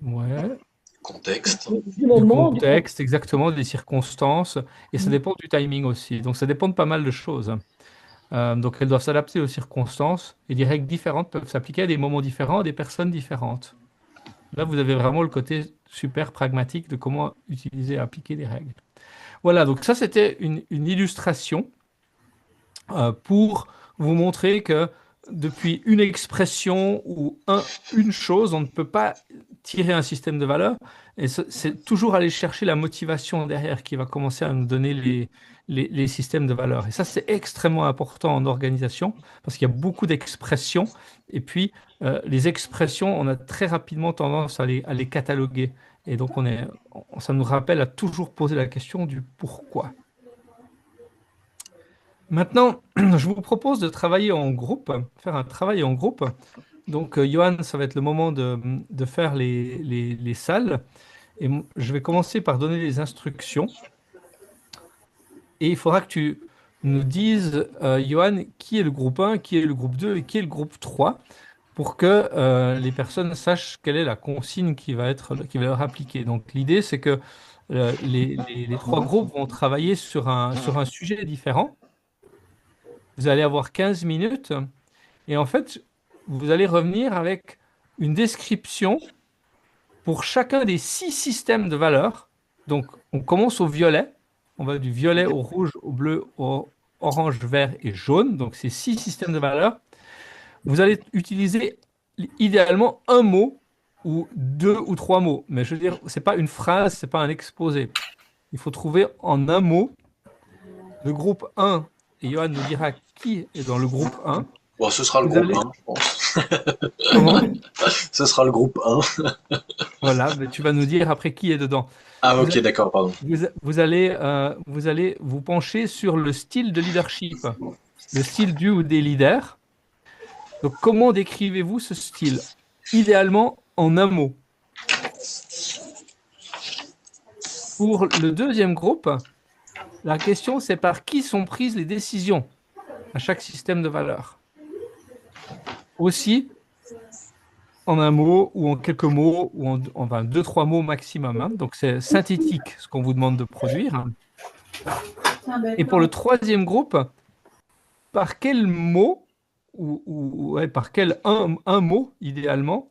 Ouais. Contexte. Du Du moment, contexte, exactement, des circonstances, et ça dépend du timing aussi. Donc ça dépend de pas mal de choses. Donc elles doivent s'adapter aux circonstances, et des règles différentes peuvent s'appliquer à des moments différents, à des personnes différentes. Là, vous avez vraiment le côté super pragmatique de comment utiliser et appliquer des règles. Voilà, donc ça, c'était une illustration pour vous montrer que depuis une expression ou une chose, on ne peut pas tirer un système de valeurs. Et c'est toujours aller chercher la motivation derrière qui va commencer à nous donner les systèmes de valeurs. Et ça, c'est extrêmement important en organisation parce qu'il y a beaucoup d'expressions. Et puis, les expressions, on a très rapidement tendance à les cataloguer. Et donc, ça nous rappelle à toujours poser la question du pourquoi. Maintenant, je vous propose de travailler en groupe, faire un travail en groupe. Donc, Johan, ça va être le moment de faire les salles. Et je vais commencer par donner les instructions. Et il faudra que tu nous dises, Johan, qui est le groupe 1, qui est le groupe 2 et qui est le groupe 3, pour que les personnes sachent quelle est la consigne qui va leur appliquer. Donc, l'idée, c'est que les trois groupes vont travailler sur un sujet différent. Vous allez avoir 15 minutes et en fait, vous allez revenir avec une description pour chacun des 6 systèmes de valeurs. Donc, on commence au violet. On va du violet au rouge, au bleu, au orange, vert et jaune. Donc, c'est 6 systèmes de valeurs. Vous allez utiliser idéalement un mot ou 2 ou 3 mots. Mais je veux dire, c'est pas une phrase, c'est pas un exposé. Il faut trouver en un mot le groupe 1. Et Johan nous dira qui est dans le groupe 1. Bon, ce sera le Vous groupe allez... 1, je pense. Comment? Ce sera le groupe 1. Voilà, mais tu vas nous dire après qui est dedans. Ah, ok, d'accord, pardon. Vous allez vous pencher sur le style de leadership, le style du ou des leaders. Donc, comment décrivez-vous ce style? Idéalement, en un mot. Pour le deuxième groupe, la question, c'est par qui sont prises les décisions à chaque système de valeurs. Aussi, en un mot ou en quelques mots ou en enfin, 2-3 mots maximum. Hein. Donc, c'est synthétique ce qu'on vous demande de produire. Et pour le troisième groupe, par quel mot par quel un mot, idéalement,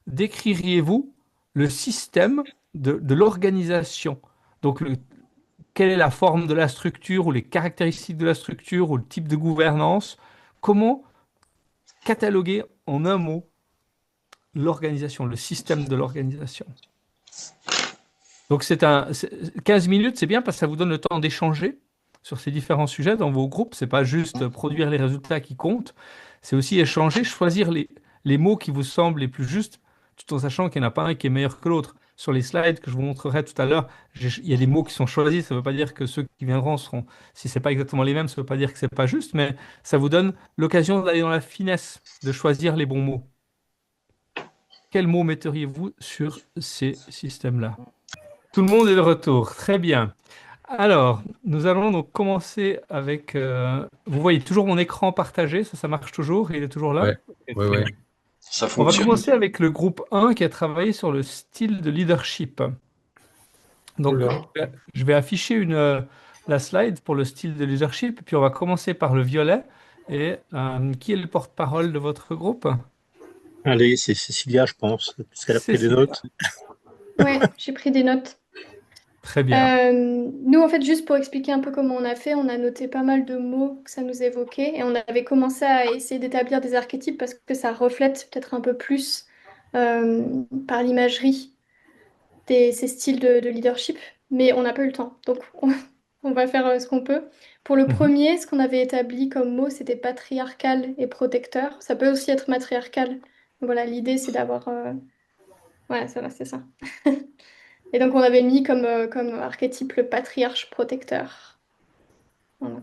décririez-vous le système de l'organisation? Donc, quelle est la forme de la structure ou les caractéristiques de la structure ou le type de gouvernance? Comment cataloguer en un mot l'organisation, le système de l'organisation? Donc, 15 minutes, c'est bien parce que ça vous donne le temps d'échanger sur ces différents sujets dans vos groupes. Ce n'est pas juste produire les résultats qui comptent, c'est aussi échanger, choisir les mots qui vous semblent les plus justes, tout en sachant qu'il n'y en a pas un qui est meilleur que l'autre. Sur les slides que je vous montrerai tout à l'heure, il y a des mots qui sont choisis. Ça ne veut pas dire que ceux qui viendront seront, si ce n'est pas exactement les mêmes, ça ne veut pas dire que ce n'est pas juste, mais ça vous donne l'occasion d'aller dans la finesse, de choisir les bons mots. Quels mots metteriez-vous sur ces systèmes-là? Tout le monde est de retour. Très bien. Alors, nous allons donc commencer avec... vous voyez toujours mon écran partagé, ça marche toujours, il est toujours là? Ouais, ouais, ouais. Ça On va fonctionne. commencer avec le groupe 1 qui a travaillé sur le style de leadership. Donc, Oula. je vais afficher la slide pour le style de leadership, puis on va commencer par le violet. Et qui est le porte-parole de votre groupe? Allez, c'est Cécilia, je pense, puisqu'elle a pris des Cécilia. notes. Ouais, j'ai pris des notes. Très bien. Nous, en fait, juste pour expliquer un peu comment on a fait, on a noté pas mal de mots que ça nous évoquait et on avait commencé à essayer d'établir des archétypes parce que ça reflète peut-être un peu plus par l'imagerie ces styles de leadership, mais on n'a pas eu le temps. Donc, on va faire ce qu'on peut. Pour le premier, ce qu'on avait établi comme mot, c'était patriarcal et protecteur. Ça peut aussi être matriarcal. Voilà, l'idée, c'est d'avoir... Ouais, ça va, c'est ça. Et donc, on avait mis comme archétype le patriarche protecteur. Voilà.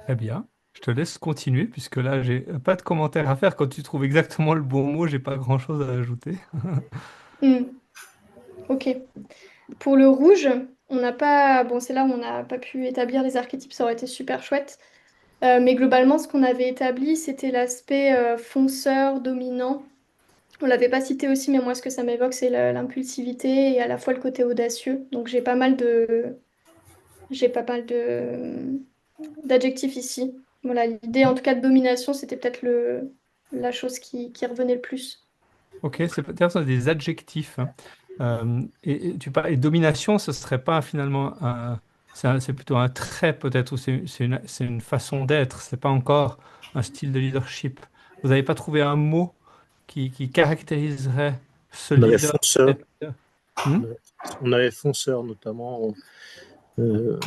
Très bien. Je te laisse continuer, puisque là, j'ai pas de commentaires à faire. Quand tu trouves exactement le bon mot, j'ai pas grand-chose à ajouter. Hmm. Ok. Pour le rouge, on n'a pas... Bon, c'est là où on n'a pas pu établir les archétypes, ça aurait été super chouette. Mais globalement, ce qu'on avait établi, c'était l'aspect fonceur, dominant. On l'avait pas cité aussi, mais moi, ce que ça m'évoque, c'est l'impulsivité et à la fois le côté audacieux. Donc, d'adjectifs ici. Voilà, l'idée, en tout cas, de domination, c'était peut-être la chose qui revenait le plus. Ok, c'est peut-être des adjectifs, hein. Et domination, ce serait pas finalement c'est plutôt un trait peut-être, ou c'est une façon d'être. C'est pas encore un style de leadership. Vous n'avez pas trouvé un mot qui caractériserait ce On avait leader, fonceur, cette leader. Hmm. on avait fonceur notamment. Euh,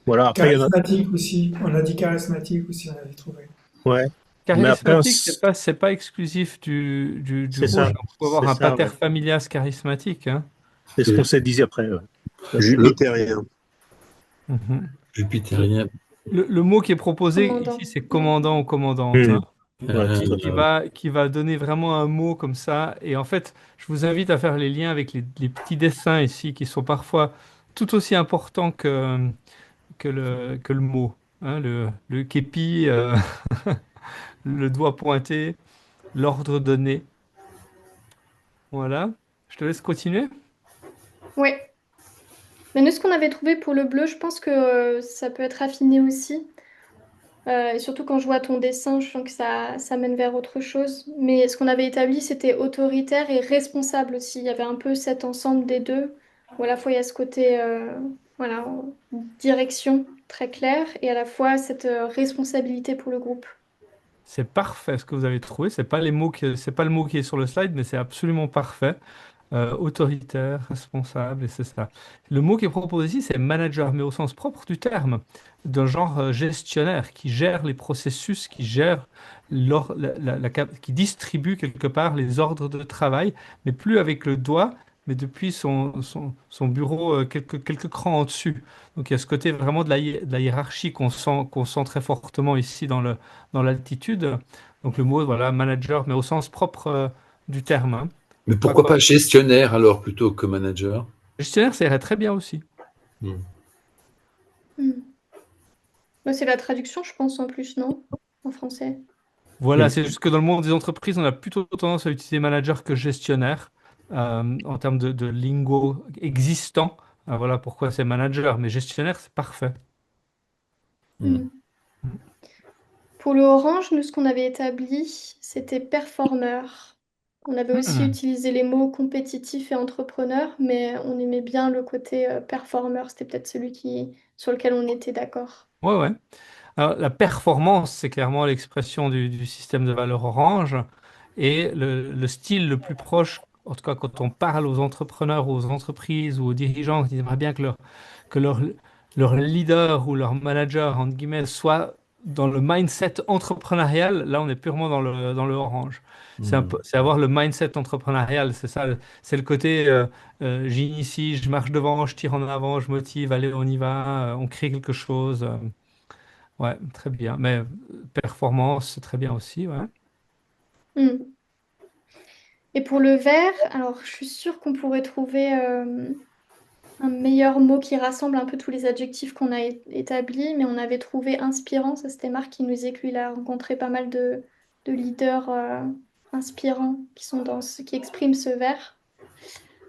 voilà, après il y en a. Charismatique aussi, on a dit charismatique aussi, on avait trouvé. Ouais, mais après, Charismatique, c'est pas exclusif du c'est rouge, ça, hein. On peut avoir c'est un ça, pater ouais. familias charismatique, hein. C'est ce qu'on s'est dit après, ouais. Tout à fait. Le Jupitérien. Mhm. jupitérien. Le mot qui est proposé ici, Commandant. c'est commandant ou commandante, hein. Ouais, tout à fait. Qui va donner vraiment un mot comme ça. Et en fait, je vous invite à faire les liens avec les petits dessins ici qui sont parfois tout aussi importants que le mot, hein. Le képi, le doigt pointé, l'ordre donné. Voilà. Je te laisse continuer. Ouais. Mais nous, ce qu'on avait trouvé pour le bleu, je pense que ça peut être affiné aussi. Et surtout quand je vois ton dessin, je sens que ça mène vers autre chose. Mais ce qu'on avait établi, c'était autoritaire et responsable aussi. Il y avait un peu cet ensemble des deux, où à la fois il y a ce côté voilà, direction très claire, et à la fois cette responsabilité pour le groupe. C'est parfait ce que vous avez trouvé. C'est pas le mot qui est sur le slide, mais c'est absolument parfait. Autoritaire, responsable, et c'est ça. Le mot qui est proposé ici, c'est manager, mais au sens propre du terme, d'un genre gestionnaire qui gère les processus, qui gère qui distribue quelque part les ordres de travail, mais plus avec le doigt, mais depuis son bureau quelques crans en dessus. Donc il y a ce côté vraiment de la hiérarchie qu'on sent très fortement ici dans l'altitude. Donc le mot, voilà, manager, mais au sens propre du terme, hein. Mais pourquoi pas gestionnaire alors plutôt que manager? Gestionnaire, ça irait très bien aussi. Hmm. Bah, c'est la traduction, je pense, en plus, non? En français. Voilà, Hmm. c'est juste que dans le monde des entreprises, on a plutôt tendance à utiliser manager que gestionnaire en termes de lingo existant. Voilà pourquoi c'est manager, mais gestionnaire, c'est parfait. Hmm. Pour le orange, nous, ce qu'on avait établi, c'était performeur. On avait aussi Hmm. utilisé les mots compétitif et entrepreneur, mais on aimait bien le côté performeur. C'était peut-être sur lequel on était d'accord. Ouais, ouais. Alors, la performance, c'est clairement l'expression du système de valeur orange. Et le style le plus proche, en tout cas quand on parle aux entrepreneurs, aux entreprises ou aux dirigeants qui aimeraient bien que leur leader ou leur manager, entre guillemets, soit dans le mindset entrepreneurial, là on est purement dans le orange. C'est avoir le mindset entrepreneurial, c'est ça, c'est le côté j'initie, je marche devant, je tire en avant, je motive, allez on y va, on crée quelque chose. Ouais, très bien. Mais performance, c'est très bien aussi, ouais. Hmm. Et pour le vert, alors je suis sûre qu'on pourrait trouver un meilleur mot qui rassemble un peu tous les adjectifs qu'on a établis, mais on avait trouvé inspirant. Ça, c'était Marc qui nous disait qu'il a rencontré pas mal de leaders inspirants qui expriment ce vert.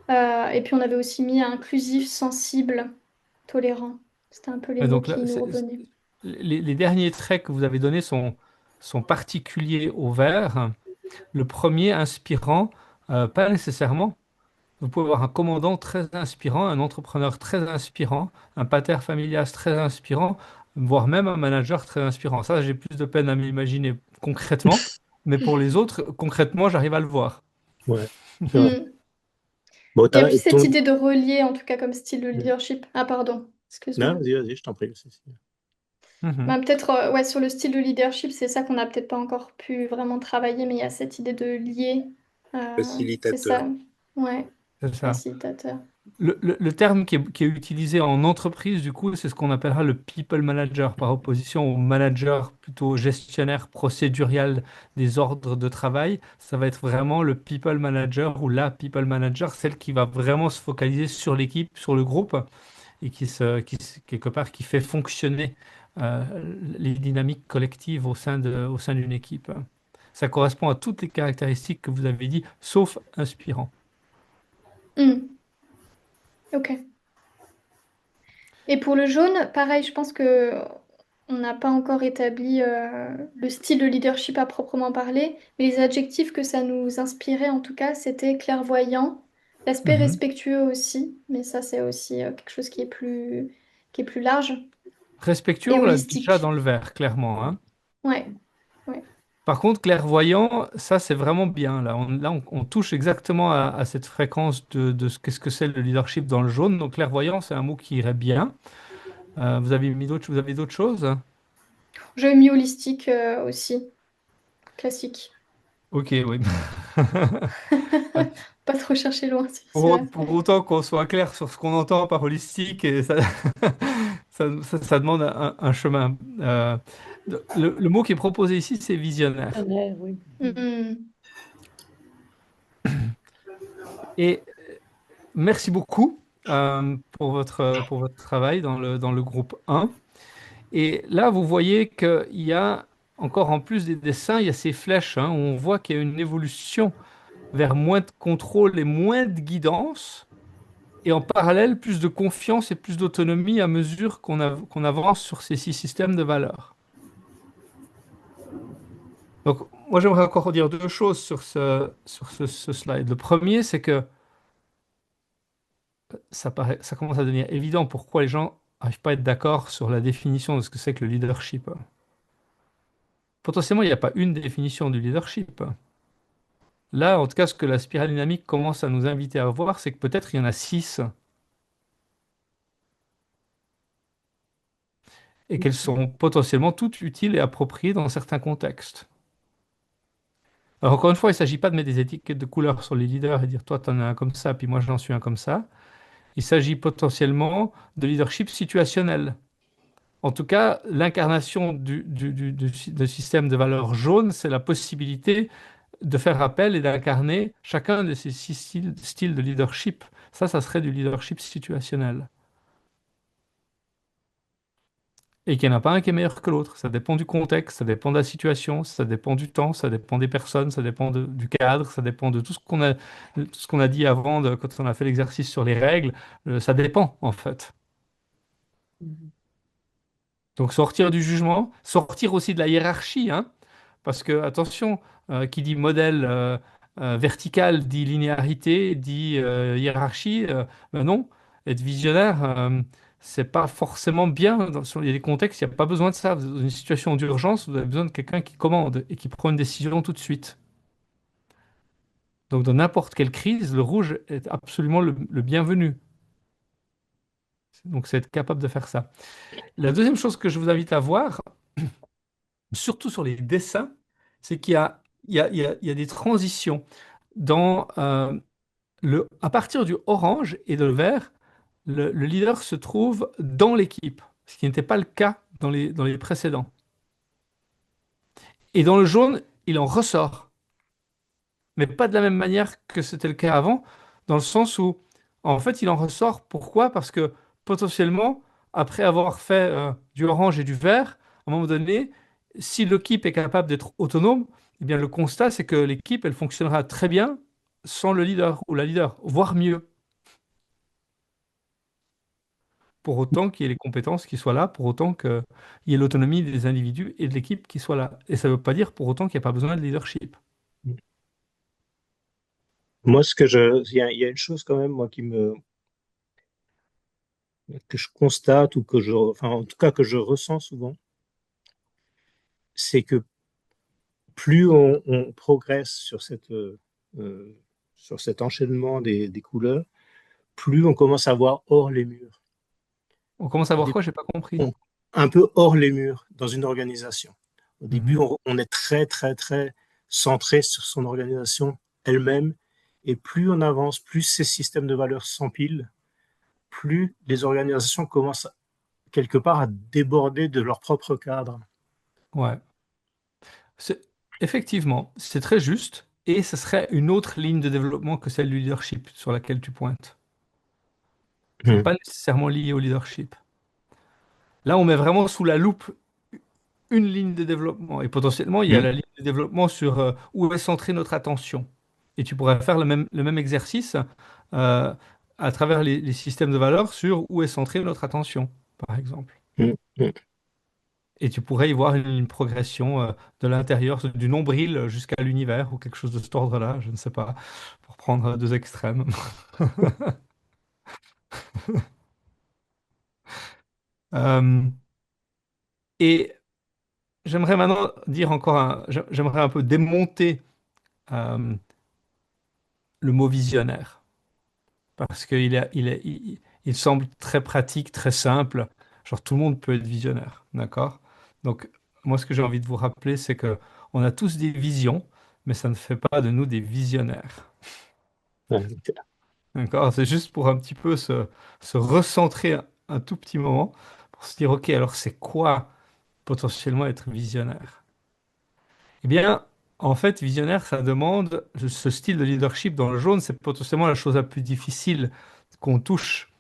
Et puis on avait aussi mis inclusif, sensible, tolérant. C'était un peu les Et mots donc là, qui nous revenaient. les derniers traits que vous avez donnés sont particuliers au vert. Le premier, inspirant, pas nécessairement. Vous pouvez avoir un commandant très inspirant, un entrepreneur très inspirant, un pater familias très inspirant, voire même un manager très inspirant. Ça, j'ai plus de peine à m'imaginer concrètement, mais pour les autres, concrètement, j'arrive à le voir. Ouais, c'est vrai. Hmm. Bon, Il y a plus cette idée de relier, en tout cas comme style de leadership. Ah, pardon, Non, excuse-moi. vas-y, je t'en prie. Mhm. Ben, peut-être ouais, sur le style de leadership, c'est ça qu'on n'a peut-être pas encore pu vraiment travailler, mais il y a cette idée de lier. C'est Facilitateur. ça. Ouais, C'est ça. facilitateur. Le terme qui est utilisé en entreprise, du coup, c'est ce qu'on appellera le people manager, par opposition au manager plutôt gestionnaire procédurial des ordres de travail. Ça va être vraiment le people manager ou la people manager, celle qui va vraiment se focaliser sur l'équipe, sur le groupe, et quelque part, qui fait fonctionner euh, les dynamiques collectives au sein d'une équipe. Ça correspond à toutes les caractéristiques que vous avez dit, sauf inspirant. Hmm, ok. Et pour le jaune, pareil, je pense que On n'a pas encore établi le style de leadership à proprement parler, mais les adjectifs que ça nous inspirait, en tout cas, c'était clairvoyant, l'aspect Mhm. respectueux aussi, mais ça, c'est aussi quelque chose qui est plus large, Respectueux, et on l'a déjà dans holistique. le vert, clairement, hein. Ouais, ouais. Par contre, clairvoyant, ça c'est vraiment bien. On touche exactement à cette fréquence de qu'est-ce que c'est le leadership dans le jaune. Donc clairvoyant, c'est un mot qui irait bien. Vous avez d'autres choses? J'avais mis holistique aussi, classique. Ok, oui. Pas trop chercher loin sur celui-là. Pour autant qu'on soit clair sur ce qu'on entend par holistique, et ça, ça demande un chemin. Le mot qui est proposé ici, c'est visionnaire. Oui. Mhm. Et merci beaucoup pour votre travail dans le groupe 1. Et là, vous voyez qu'il y a encore en plus des dessins, il y a ces flèches, hein, où on voit qu'il y a une évolution vers moins de contrôle et moins de guidance, et en parallèle, plus de confiance et plus d'autonomie à mesure qu'on avance sur ces 6 systèmes de valeurs. Donc, moi, j'aimerais encore dire deux choses sur ce slide. Le premier, c'est que ça commence à devenir évident pourquoi les gens n'arrivent pas à être d'accord sur la définition de ce que c'est que le leadership. Potentiellement, il n'y a pas une définition du leadership. Là, en tout cas, ce que la spirale dynamique commence à nous inviter à voir, c'est que peut-être il y en a 6 et qu'elles sont potentiellement toutes utiles et appropriées dans certains contextes. Alors, encore une fois, il ne s'agit pas de mettre des étiquettes de couleur sur les leaders et dire toi, tu en as un comme ça, puis moi, j'en suis un comme ça. Il s'agit potentiellement de leadership situationnel. En tout cas, l'incarnation du système de valeurs jaunes, c'est la possibilité de faire appel et d'incarner chacun de ces 6 styles de leadership. Ça serait du leadership situationnel. Et qu'il n'y en a pas un qui est meilleur que l'autre. Ça dépend du contexte, ça dépend de la situation, ça dépend du temps, ça dépend des personnes, ça dépend du cadre, ça dépend de tout ce qu'on a dit avant, quand on a fait l'exercice sur les règles. Ça dépend, en fait. Donc sortir du jugement, sortir aussi de la hiérarchie, hein, parce que attention, qui dit modèle vertical dit linéarité, dit hiérarchie, ben non, être visionnaire, c'est pas forcément bien. Il y a des contextes, il n'y a pas besoin de ça. Dans une situation d'urgence, vous avez besoin de quelqu'un qui commande et qui prend une décision tout de suite. Donc dans n'importe quelle crise, le rouge est absolument le bienvenu. Donc c'est être capable de faire ça. La deuxième chose que je vous invite à voir, surtout sur les dessins, c'est qu'il y a des transitions. À partir du orange et de vert, le leader se trouve dans l'équipe, ce qui n'était pas le cas dans les précédents. Et dans le jaune, il en ressort, mais pas de la même manière que c'était le cas avant, dans le sens où, en fait, il en ressort. Pourquoi? Parce que potentiellement, après avoir fait du orange et du vert, à un moment donné, si l'équipe est capable d'être autonome, eh bien, le constat, c'est que l'équipe, elle fonctionnera très bien sans le leader ou la leader, voire mieux. Pour autant qu'il y ait les compétences qui soient là, pour autant qu'il y ait l'autonomie des individus et de l'équipe qui soit là. Et ça ne veut pas dire pour autant qu'il n'y a pas besoin de leadership. Moi, il y a une chose quand même, moi, que je constate ou enfin, en tout cas, que je ressens souvent, c'est que plus on progresse sur cet enchaînement des couleurs, plus on commence à voir hors les murs. On commence à voir quoi? J'ai pas compris. Un peu hors les murs dans une organisation. Au début, Mhm. on est très, très, très centré sur son organisation elle-même. Et plus on avance, plus ces systèmes de valeurs s'empilent, plus les organisations commencent quelque part à déborder de leur propre cadre. Ouais. C'est- Effectivement, c'est très juste. Et ce serait une autre ligne de développement que celle du leadership sur laquelle tu pointes. C'est Hmm. pas nécessairement lié au leadership. Là, on met vraiment sous la loupe une ligne de développement. Et potentiellement, il y a Hmm. la ligne de développement sur où est centrée notre attention. Et tu pourrais faire le même exercice euh, à travers les systèmes de valeurs sur où est centrée notre attention, par exemple. Hmm. Hmm. Et tu pourrais y voir une progression de l'intérieur, du nombril jusqu'à l'univers ou quelque chose de cet ordre-là, je ne sais pas, pour prendre deux extrêmes. Euh, et j'aimerais maintenant dire encore j'aimerais un peu démonter euh, le mot visionnaire. Parce il semble très pratique, très simple. Genre, tout le monde peut être visionnaire, d'accord? Donc, moi, ce que j'ai envie de vous rappeler, c'est que on a tous des visions, mais ça ne fait pas de nous des visionnaires, Ouais. d'accord? C'est juste pour un petit peu se recentrer un tout petit moment, pour se dire, OK, alors c'est quoi potentiellement être visionnaire? Eh bien, en fait, visionnaire, ça demande ce style de leadership dans le jaune, c'est potentiellement la chose la plus difficile qu'on touche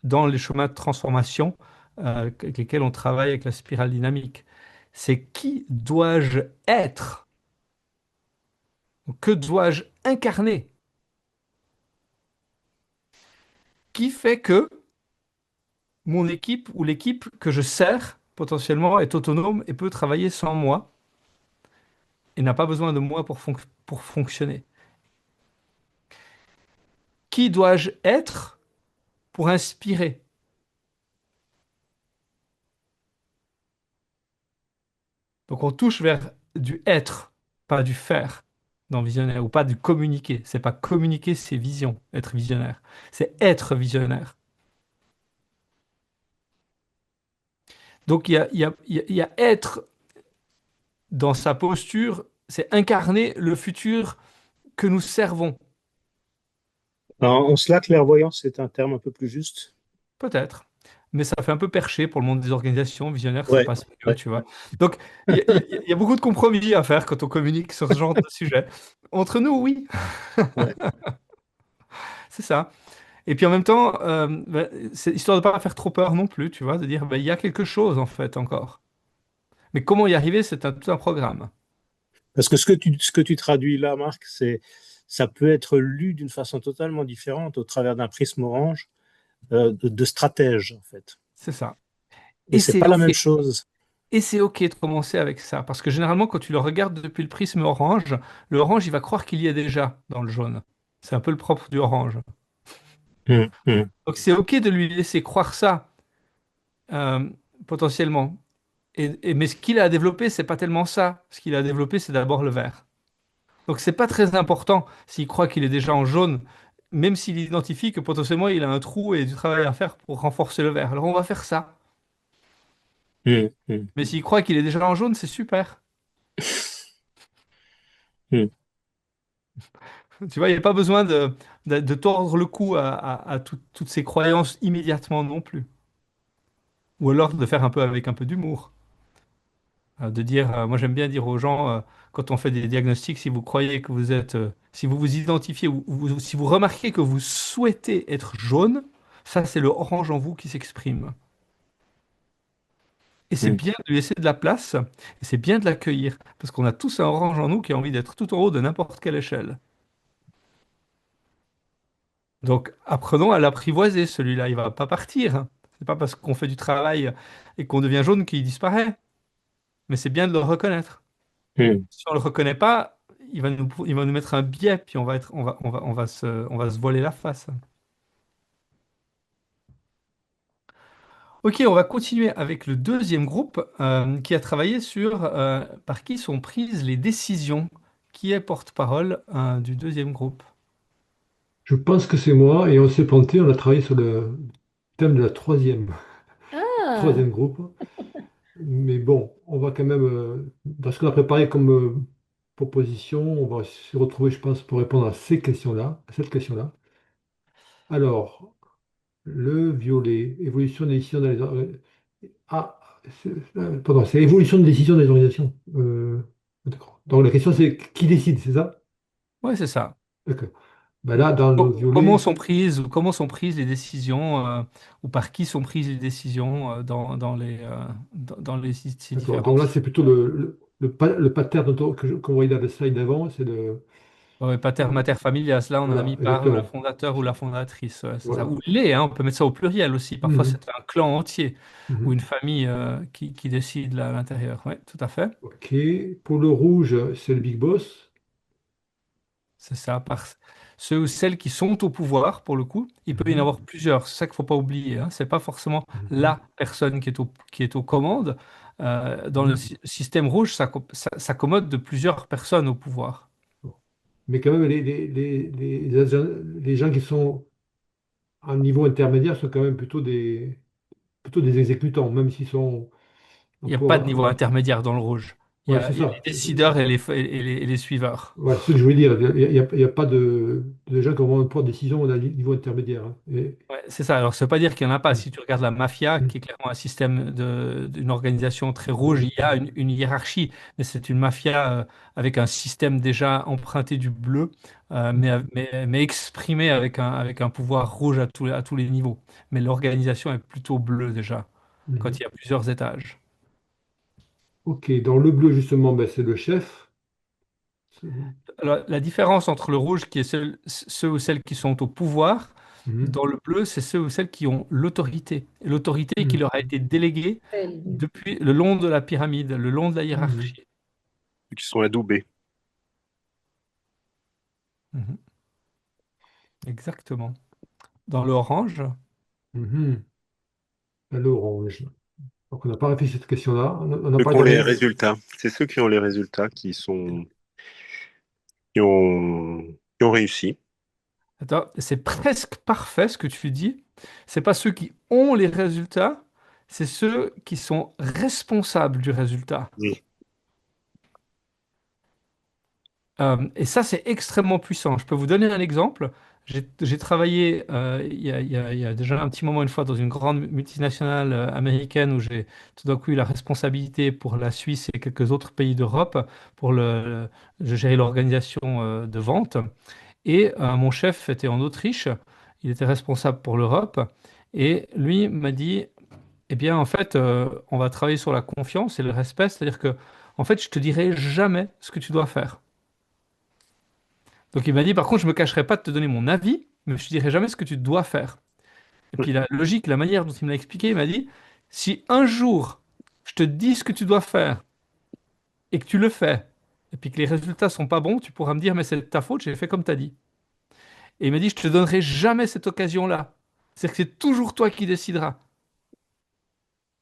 dans les chemins de transformation avec lesquels on travaille avec la spirale dynamique. C'est qui dois-je être? Que dois-je incarner? Qui fait que mon équipe ou l'équipe que je sers potentiellement est autonome et peut travailler sans moi et n'a pas besoin de moi pour fonctionner? Qui dois-je être pour inspirer? Donc on touche vers du être, pas du faire dans visionnaire, ou pas du communiquer. C'est pas communiquer ses visions, être visionnaire. C'est être visionnaire. Donc il y a être dans sa posture, c'est incarner le futur que nous servons. Alors, en cela, clairvoyance c'est un terme un peu plus juste. Peut-être. Mais ça fait un peu perché pour le monde des organisations. Visionnaire, ça Ouais, passe mieux, ouais. tu vois. Donc, il y a beaucoup de compromis à faire quand on communique sur ce genre de sujet. Entre nous, oui, Ouais. c'est ça. Et puis en même temps, c'est histoire de pas faire trop peur non plus, tu vois, de dire, il y a quelque chose en fait encore. Mais comment y arriver, c'est tout un programme. Parce que ce que tu traduis là, Marc, ça peut être lu d'une façon totalement différente au travers d'un prisme orange de stratège, en fait. C'est ça. Et Et c'est c'est pas la OK. même chose. Et c'est OK de commencer avec ça. Parce que généralement, quand tu le regardes depuis le prisme orange, le orange, il va croire qu'il y est déjà dans le jaune. C'est un peu le propre du orange. Hum, hum, Donc c'est OK de lui laisser croire ça, euh, potentiellement. Mais ce qu'il a développé, c'est pas tellement ça. Ce qu'il a développé, c'est d'abord le vert. Donc c'est pas très important s'il croit qu'il est déjà en jaune, même s'il identifie que potentiellement il a un trou et du travail à faire pour renforcer le vert. Alors on va faire ça. Mais s'il croit qu'il est déjà en jaune, c'est super. hum. Tu vois, il n'y a pas besoin de tordre le cou à toutes ces croyances immédiatement non plus. Ou alors de faire un peu avec un peu d'humour. De dire, moi j'aime bien dire aux gens, quand on fait des diagnostics, si vous croyez que vous êtes, si vous vous identifiez ou si vous remarquez que vous souhaitez être jaune, ça c'est le orange en vous qui s'exprime. Et c'est Hum. bien de lui laisser de la place, et c'est bien de l'accueillir, parce qu'on a tous un orange en nous qui a envie d'être tout en haut de n'importe quelle échelle. Donc apprenons à l'apprivoiser, celui-là, il va pas partir. C'est pas parce qu'on fait du travail et qu'on devient jaune qu'il disparaît, mais c'est bien de le reconnaître. Hum. Si on le reconnaît pas, il va nous mettre un biais, puis on va se voiler la face. Ok, on va continuer avec le deuxième groupe qui a travaillé sur par qui sont prises les décisions. Qui est porte-parole du deuxième groupe? Je pense que c'est moi et on s'est planté, on a travaillé sur le thème de la Ah, troisième groupe. Mais bon, on va quand même, dans ce qu'on a préparé comme proposition, on va se retrouver, je pense, pour répondre à ces questions-là, à cette question-là. Alors, le violet, évolution des décisions dans les ah, pardon, c'est évolution de décision des organisations. D'accord. Donc la question c'est qui décide, c'est ça? Ouais, c'est ça. D'accord. Ben là, dans le Comment violet, sont prises, ou comment sont prises les décisions, ou par qui sont prises les décisions dans ces d'accord. Donc là, différentes. c'est plutôt le pattern qu'on voyait dans le slide d'avant, c'est le Ouais, pater mater familias, là on a Voilà, mis par le exactement. fondateur ou la fondatrice, ouais, c'est ça. Voilà. Ou les, hein, on peut mettre ça au pluriel aussi. Parfois Mhm, c'est un clan entier ou mhm. une famille qui décide là à l'intérieur. Oui, tout à fait. Ok. Pour le rouge, c'est le big boss. C'est ça. Ceux ou celles qui sont au pouvoir, pour le coup, il peut y en Mhm, avoir plusieurs. C'est ça qu'il ne faut pas oublier. Hein. C'est pas forcément mhm, la personne qui est aux commandes. Dans le mhm. système rouge, ça s'accommode de plusieurs personnes au pouvoir. Bon. Mais quand même, les gens qui sont à un niveau intermédiaire sont quand même plutôt des exécutants, même s'ils sont un Il n'y a peu. pas de niveau intermédiaire dans le rouge. Ouais, c'est Il y a les ça. décideurs et les suiveurs. Ouais, c'est ce que je voulais dire. Il y a pas de gens qui ont un pouvoir de décision au niveau intermédiaire, hein. Ouais, c'est ça. Alors, ça ne veut pas dire qu'il n'y en a pas. Mm, Si tu regardes la mafia, mm, qui est clairement un système d'une organisation très rouge, mm, il y a une hiérarchie, mais c'est une mafia avec un système déjà emprunté du bleu, mm, mais exprimé avec un pouvoir rouge à tous les niveaux. Mais l'organisation est plutôt bleue déjà, quand mhm. il y a plusieurs étages. Ok, dans le bleu, justement, ben, c'est le chef. C'est- Alors, la différence entre le rouge, qui est ceux ou celles qui sont au pouvoir, Mhm, dans le bleu, c'est ceux ou celles qui ont l'autorité. Et l'autorité qui mm, leur a été déléguée Elle. depuis le long de la pyramide, le long de la mhm, hiérarchie. Ceux qui sont adoubés. Mhm. Exactement. Dans le orange, mhm. L'orange. Donc, on n'a pas réfléchi à cette question-là. On n'a Ceux pas qui ont les regardé. résultats. C'est ceux qui ont les résultats qui ont, qui ont réussi. attends, c'est presque parfait ce que tu dis. C'est pas ceux qui ont les résultats, c'est ceux qui sont responsables du résultat. Mm. Et ça, c'est extrêmement puissant. Je peux vous donner un exemple. J'ai travaillé il y a déjà un petit moment une fois dans une grande multinationale américaine où j'ai tout d'un coup eu la responsabilité pour la Suisse et quelques autres pays d'Europe pour je gérais l'organisation de vente. Et mon chef était en Autriche. Il était responsable pour l'Europe. Et lui m'a dit, eh bien, en fait, on va travailler sur la confiance et le respect. C'est-à-dire que, en fait, je te dirai jamais ce que tu dois faire. Donc il m'a dit, par contre, je me cacherai pas de te donner mon avis, mais je te dirai jamais ce que tu dois faire. Et puis la logique, la manière dont il me l'a expliqué, il m'a dit, si un jour je te dis ce que tu dois faire et que tu le fais, et puis que les résultats sont pas bons, tu pourras me dire, mais c'est de ta faute, j'ai fait comme tu as dit. Et il m'a dit, je te donnerai jamais cette occasion-là. C'est-à-dire que c'est toujours toi qui décideras.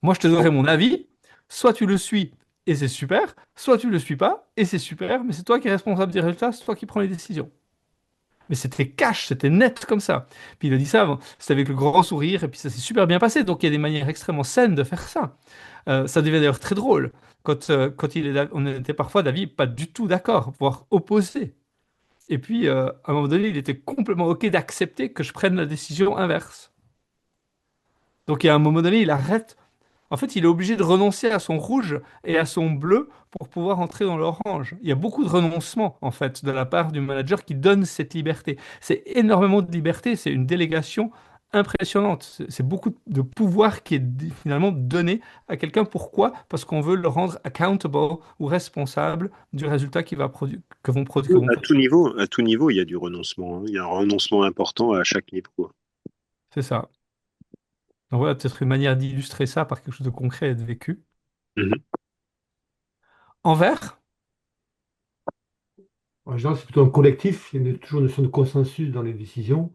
Moi, je te donnerai mon avis, soit tu le suis et c'est super, soit tu le suis pas et c'est super, mais c'est toi qui es responsable des résultats, c'est toi qui prends les décisions. Mais c'était cash, c'était net comme ça. Puis il a dit ça, bon, c'était avec le grand sourire, et puis ça s'est super bien passé. Donc il y a des manières extrêmement saines de faire ça. Ça devient d'ailleurs très drôle. Quand on était parfois d'avis pas du tout d'accord, voire opposés. Et puis à un moment donné, il était complètement OK d'accepter que je prenne la décision inverse. Donc il y a un moment donné, il arrête. En fait, il est obligé de renoncer à son rouge et à son bleu pour pouvoir entrer dans l'orange. Il y a beaucoup de renoncements, en fait, de la part du manager qui donne cette liberté. C'est énormément de liberté, c'est une délégation impressionnante. C'est beaucoup de pouvoir qui est finalement donné à quelqu'un. Pourquoi? Parce qu'on veut le rendre accountable ou responsable du résultat qu'il va que vont produire. À tout niveau, il y a du renoncement, hein. Il y a un renoncement important à chaque niveau. C'est ça. Donc voilà, peut-être une manière d'illustrer ça par quelque chose de concret et de vécu. Mhm. En vert, En général, c'est plutôt un collectif. Il y a toujours une notion de consensus dans les décisions.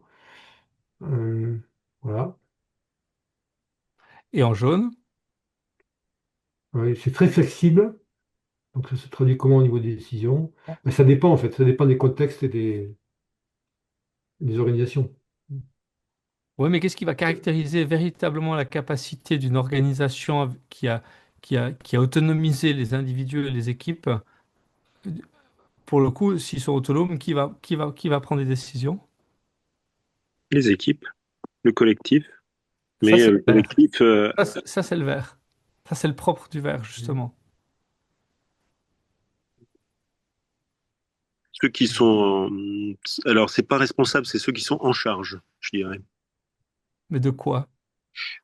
Euh, voilà. et en jaune. Ouais, c'est très flexible. Donc, ça se traduit comment au niveau des décisions? Mais ça dépend, en fait. Ça dépend des contextes et des organisations. Oui, mais qu'est-ce qui va caractériser véritablement la capacité d'une organisation qui a autonomisé les individus et les équipes? Pour le coup, s'ils sont autonomes, qui va prendre des décisions? Les équipes, le collectif, Ça, mais c'est le le vert. collectif, Ça, c'est le vert. Ça, c'est le propre du vert, justement. ceux qui sont, alors c'est pas responsable, c'est ceux qui sont en charge, je dirais, Mais de quoi?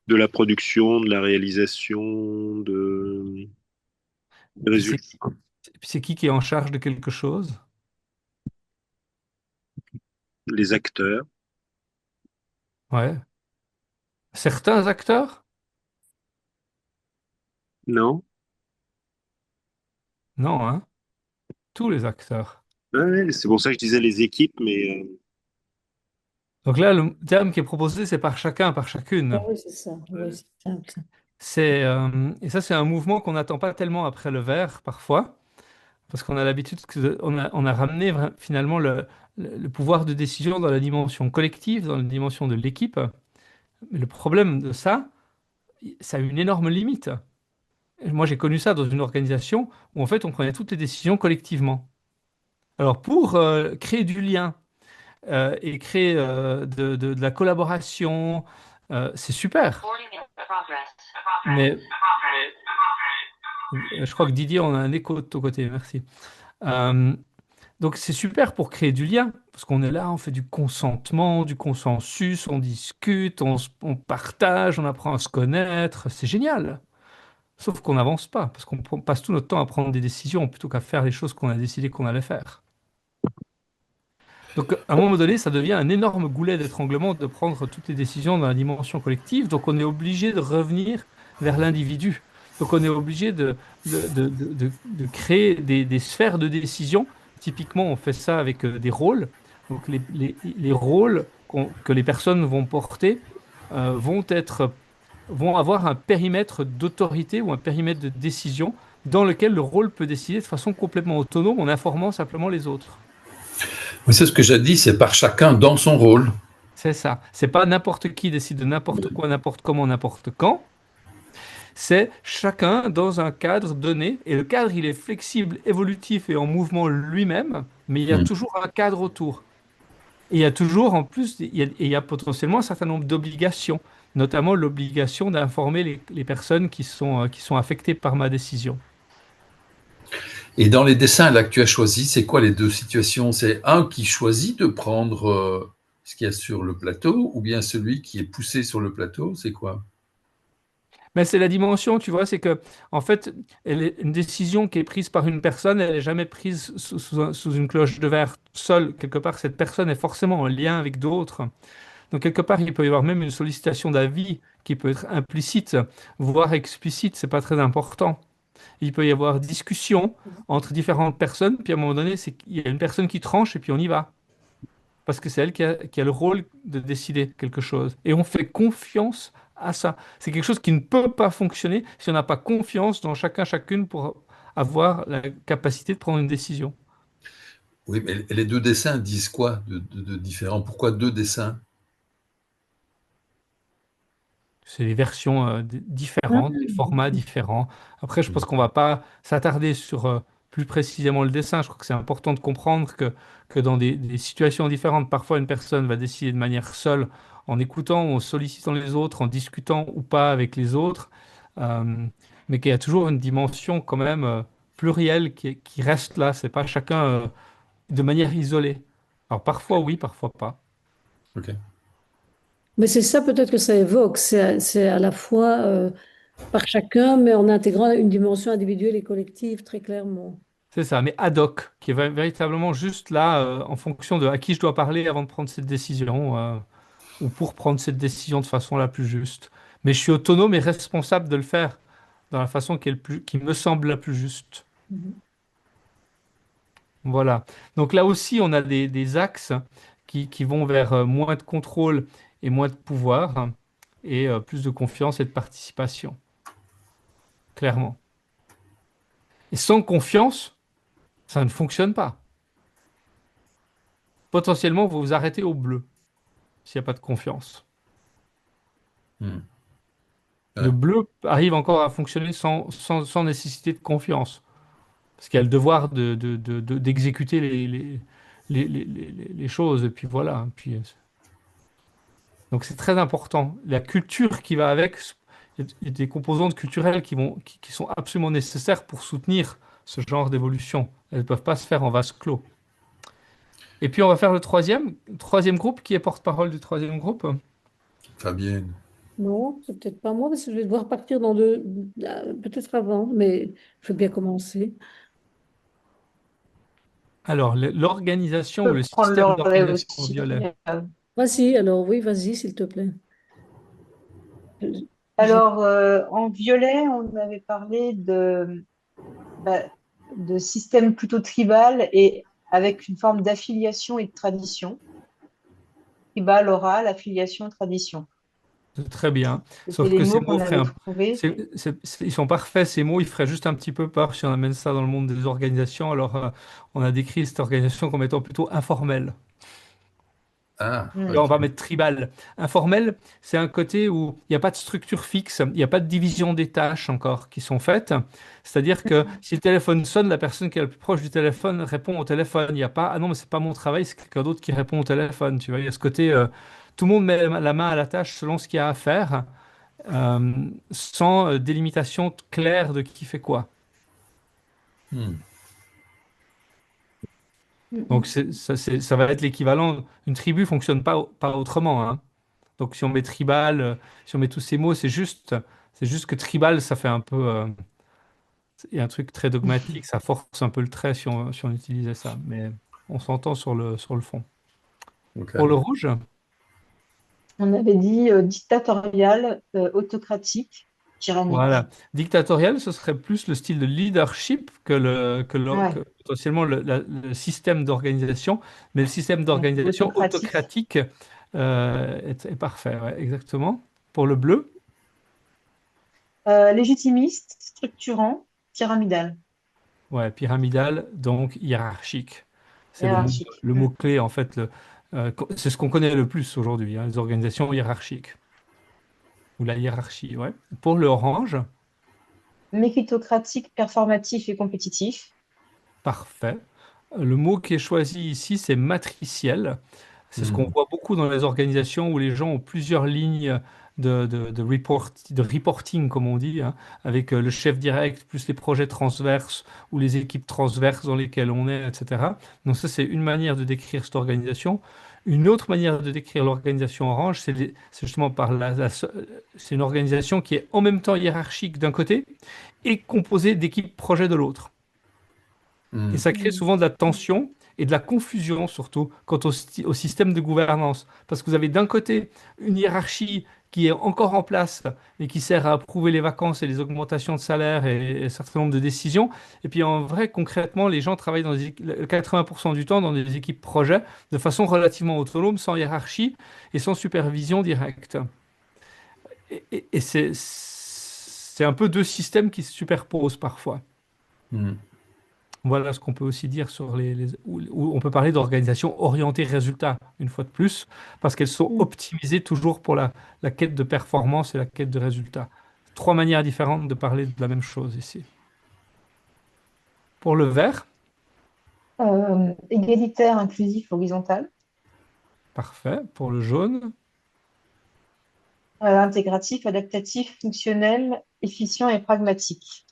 de la production, de la réalisation, des Puis c'est résultats. puis c'est qui est en charge de quelque chose? les acteurs. Ouais. Certains acteurs? Non? Non, hein? Tous les acteurs. Ouais, c'est pour ça que je disais les équipes, mais Donc là, le terme qui est proposé, c'est par chacun, par Ah chacune. oui, c'est ça. Oui, c'est simple. Et ça, c'est un mouvement qu'on n'attend pas tellement après le verre, parfois, parce qu'on a l'habitude, on a ramené finalement le pouvoir de décision dans la dimension collective, dans la dimension de l'équipe. Mais le problème de ça a une énorme limite. Et moi, j'ai connu ça dans une organisation où, en fait, on prenait toutes les décisions collectivement. Alors, pour créer du lien et créer de la collaboration, c'est super. Mais je crois que Didier, on a un écho de ton côté, merci. Euh, donc c'est super pour créer du lien, parce qu'on est là, on fait du consentement, du consensus, on discute, on partage, on apprend à se connaître, c'est génial. Sauf qu'on n'avance pas, parce qu'on passe tout notre temps à prendre des décisions plutôt qu'à faire les choses qu'on a décidé qu'on allait faire. Donc à un moment donné, ça devient un énorme goulet d'étranglement de prendre toutes les décisions dans la dimension collective, donc on est obligé de revenir vers l'individu. Donc on est obligé de créer des sphères de décision. Typiquement, on fait ça avec des rôles. Donc les rôles que les personnes vont porter vont vont avoir un périmètre d'autorité ou un périmètre de décision dans lequel le rôle peut décider de façon complètement autonome en informant simplement les autres. Mais c'est ce que j'ai dit, c'est par chacun dans son rôle. C'est ça. C'est pas n'importe qui décide de n'importe quoi, n'importe comment, n'importe quand. C'est chacun dans un cadre donné. Et le cadre, il est flexible, évolutif et en mouvement lui-même, mais il y a Mm. toujours un cadre autour. Et il y a toujours, en plus, il y a potentiellement un certain nombre d'obligations, notamment l'obligation d'informer les personnes qui sont affectées par ma décision. Et dans les dessins là que tu as choisis, c'est quoi les deux situations? C'est un qui choisit de prendre ce qu'il y a sur le plateau, ou bien celui qui est poussé sur le plateau, c'est quoi? Mais c'est la dimension, tu vois, c'est que, en fait, une décision qui est prise par une personne, elle n'est jamais prise sous une cloche de verre seule. Quelque part, cette personne est forcément en lien avec d'autres. Donc, quelque part, il peut y avoir même une sollicitation d'avis qui peut être implicite, voire explicite, c'est pas très important. Il peut y avoir discussion entre différentes personnes, puis à un moment donné, c'est qu'il y a une personne qui tranche et puis on y va. Parce que c'est elle qui a le rôle de décider quelque chose. Et on fait confiance à ça. C'est quelque chose qui ne peut pas fonctionner si on n'a pas confiance dans chacun, chacune pour avoir la capacité de prendre une décision. Oui, mais les deux dessins disent quoi de différent? Pourquoi deux dessins? C'est des versions Ah, différentes, des formats différents. Après, je pense qu'on va pas s'attarder sur plus précisément le dessin. Je crois que c'est important de comprendre que dans des situations différentes, parfois une personne va décider de manière seule, en écoutant, en sollicitant les autres, en discutant ou pas avec les autres, euh, mais qu'il y a toujours une dimension quand même plurielle qui reste là. C'est pas chacun de manière isolée. Alors parfois oui, parfois pas. Ok. mais c'est ça peut-être que ça évoque. C'est à la fois par chacun, mais en intégrant une dimension individuelle et collective, très clairement. C'est ça, mais ad hoc, qui est véritablement juste là en fonction de à qui je dois parler avant de prendre cette décision ou pour prendre cette décision de façon la plus juste. Mais je suis autonome et responsable de le faire dans la façon qui me semble la plus juste. Mhm. Voilà. Donc là aussi, on a des axes qui vont vers moins de contrôle et moins de pouvoir et plus de confiance et de participation, clairement. Et sans confiance, ça ne fonctionne pas. Potentiellement, vous vous arrêtez au bleu s'il n'y a pas de confiance. Hmm. Le Ouais. bleu arrive encore à fonctionner sans nécessité de confiance, parce qu'il y a le devoir d'exécuter les choses, et puis voilà. Donc c'est très important. La culture qui va avec, il y a des composantes culturelles qui sont absolument nécessaires pour soutenir ce genre d'évolution. Elles ne peuvent pas se faire en vase clos. Et puis on va faire le troisième groupe, qui est porte-parole du troisième groupe. Fabienne. Non, c'est peut-être pas moi, parce que je vais devoir partir dans deux, peut-être avant, mais je veux bien commencer. Alors, l'organisation ou peux le prendre le système relais d'organisation en aussi. violet. Vas-y, alors oui, vas-y, s'il te plaît. J'ai- Alors, en violet, on avait parlé bah, de système plutôt tribal et avec une forme d'affiliation et de tradition. Tribal, oral, affiliation, tradition. C'est très bien. C'était Sauf les que ces mots qu'on mots avait feraient trouvés. ils sont parfaits, ces mots, ils feraient juste un petit peu peur si on amène ça dans le monde des organisations. Alors, on a décrit cette organisation comme étant plutôt informelle. Ah, Là, on Hmm. va mettre tribal. Informel, c'est un côté où il n'y a pas de structure fixe, il n'y a pas de division des tâches encore qui sont faites. C'est-à-dire que si le téléphone sonne, la personne qui est la plus proche du téléphone répond au téléphone. Il n'y a pas, ah non, mais c'est pas mon travail, c'est quelqu'un d'autre qui répond au téléphone. Tu vois, il y a ce côté, tout le monde met la main à la tâche selon ce qu'il y a à faire, sans délimitation claire de qui fait quoi. hmm. Donc ça va être l'équivalent. Une tribu fonctionne pas autrement, hein. Donc si on met tribal, si on met tous ces mots, c'est juste que tribal, ça fait un peu, il y a un truc très dogmatique, ça force un peu le trait si on utilisait ça. Mais on s'entend sur le fond. Ok. Pour le rouge, On avait dit dictatorial, autocratique, tyrannique. voilà. Dictatorial, ce serait plus le style de leadership que Ouais, potentiellement le système d'organisation. Mais le système ouais. d'organisation Autocratique. autocratique est parfait, ouais, exactement. Pour le bleu, Légitimiste, structurant, pyramidal, ouais, pyramidal, donc hiérarchique. C'est hiérarchique. le mot-clé, en fait. C'est ce qu'on connaît le plus aujourd'hui, hein, les organisations hiérarchiques. Ou la hiérarchie, ouais. Pour le orange, Méritocratique, performatif et compétitif. parfait. Le mot qui est choisi ici, c'est matriciel. C'est ce qu'on Hmm. voit beaucoup dans les organisations où les gens ont plusieurs lignes de reporting, comme on dit, hein, avec le chef direct, plus les projets transverses ou les équipes transverses dans lesquelles on est, etc. Donc ça, c'est une manière de décrire cette organisation. Une autre manière de décrire l'organisation Orange, c'est justement c'est une organisation qui est en même temps hiérarchique d'un côté et composée d'équipes projets de l'autre. Et Hmm. ça crée souvent de la tension et de la confusion, surtout quant au système de gouvernance. Parce que vous avez d'un côté une hiérarchie qui est encore en place et qui sert à approuver les vacances et les augmentations de salaire et un certain nombre de décisions. Et puis en vrai, concrètement, les gens travaillent 80% du temps dans des équipes projets de façon relativement autonome, sans hiérarchie et sans supervision directe. Et c'est un peu deux systèmes qui se superposent parfois. Hmm. Voilà ce qu'on peut aussi dire sur où on peut parler d'organisations orientées résultats, une fois de plus, parce qu'elles sont Mm. optimisées toujours pour la quête de performance et la quête de résultats. Trois manières différentes de parler de la même chose ici. Pour le vert, Égalitaire, inclusif, horizontal. parfait. Pour le jaune, Intégratif, adaptatif, fonctionnel, efficient et pragmatique.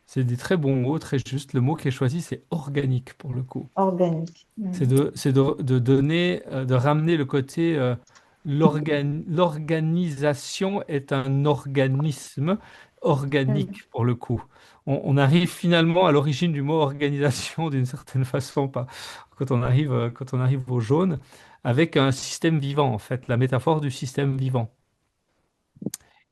c'est des très bons mots, très justes. Le mot qui est choisi, c'est organique pour le coup. Organique. C'est de donner, de ramener le côté l'organisation est un organisme Mm. organique pour le coup. On arrive finalement à l'origine du mot organisation d'une certaine façon, pas quand on arrive au jaune, avec un système vivant en fait, la métaphore du système vivant.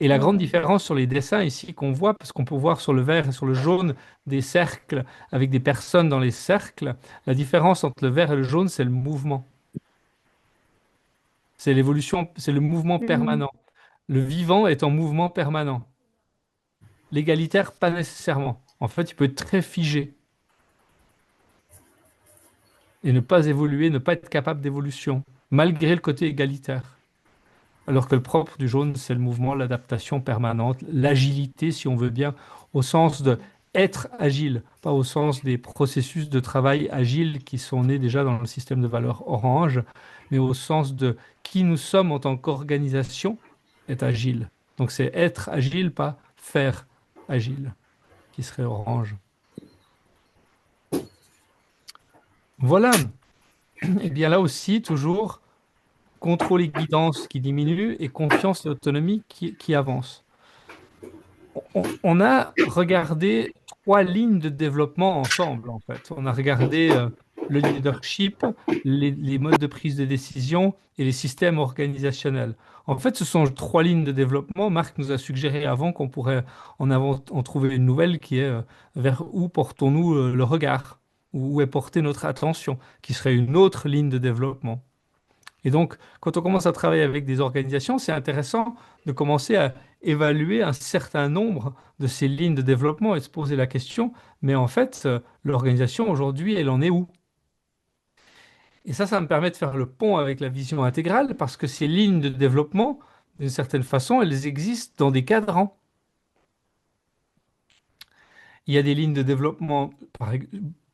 Et la grande Mm. différence sur les dessins ici qu'on voit, parce qu'on peut voir sur le vert et sur le jaune des cercles avec des personnes dans les cercles, la différence entre le vert et le jaune, c'est le mouvement. C'est l'évolution, c'est le mouvement Mm. permanent. Le vivant est en mouvement permanent. L'égalitaire, pas nécessairement. En fait, il peut être très figé et ne pas évoluer, ne pas être capable d'évolution, malgré le côté égalitaire. Alors que le propre du jaune, c'est le mouvement, l'adaptation permanente, l'agilité, si on veut bien, au sens de être agile, pas au sens des processus de travail agile qui sont nés déjà dans le système de valeurs orange, mais au sens de qui nous sommes en tant qu'organisation est agile. Donc c'est être agile, pas faire agile, qui serait orange. Voilà. Et bien là aussi, toujours contrôle et guidance qui diminue et confiance et autonomie qui avance. On a regardé trois lignes de développement ensemble, en fait. On a regardé le leadership, les modes de prise de décision et les systèmes organisationnels. En fait, ce sont trois lignes de développement. Marc nous a suggéré avant qu'on pourrait en trouver une nouvelle qui est vers où portons-nous le regard, où est portée notre attention, qui serait une autre ligne de développement. Et donc, quand on commence à travailler avec des organisations, c'est intéressant de commencer à évaluer un certain nombre de ces lignes de développement et se poser la question, mais en fait, l'organisation aujourd'hui, elle en est où? Et ça me permet de faire le pont avec la vision intégrale parce que ces lignes de développement, d'une certaine façon, elles existent dans des cadrans. Il y a des lignes de développement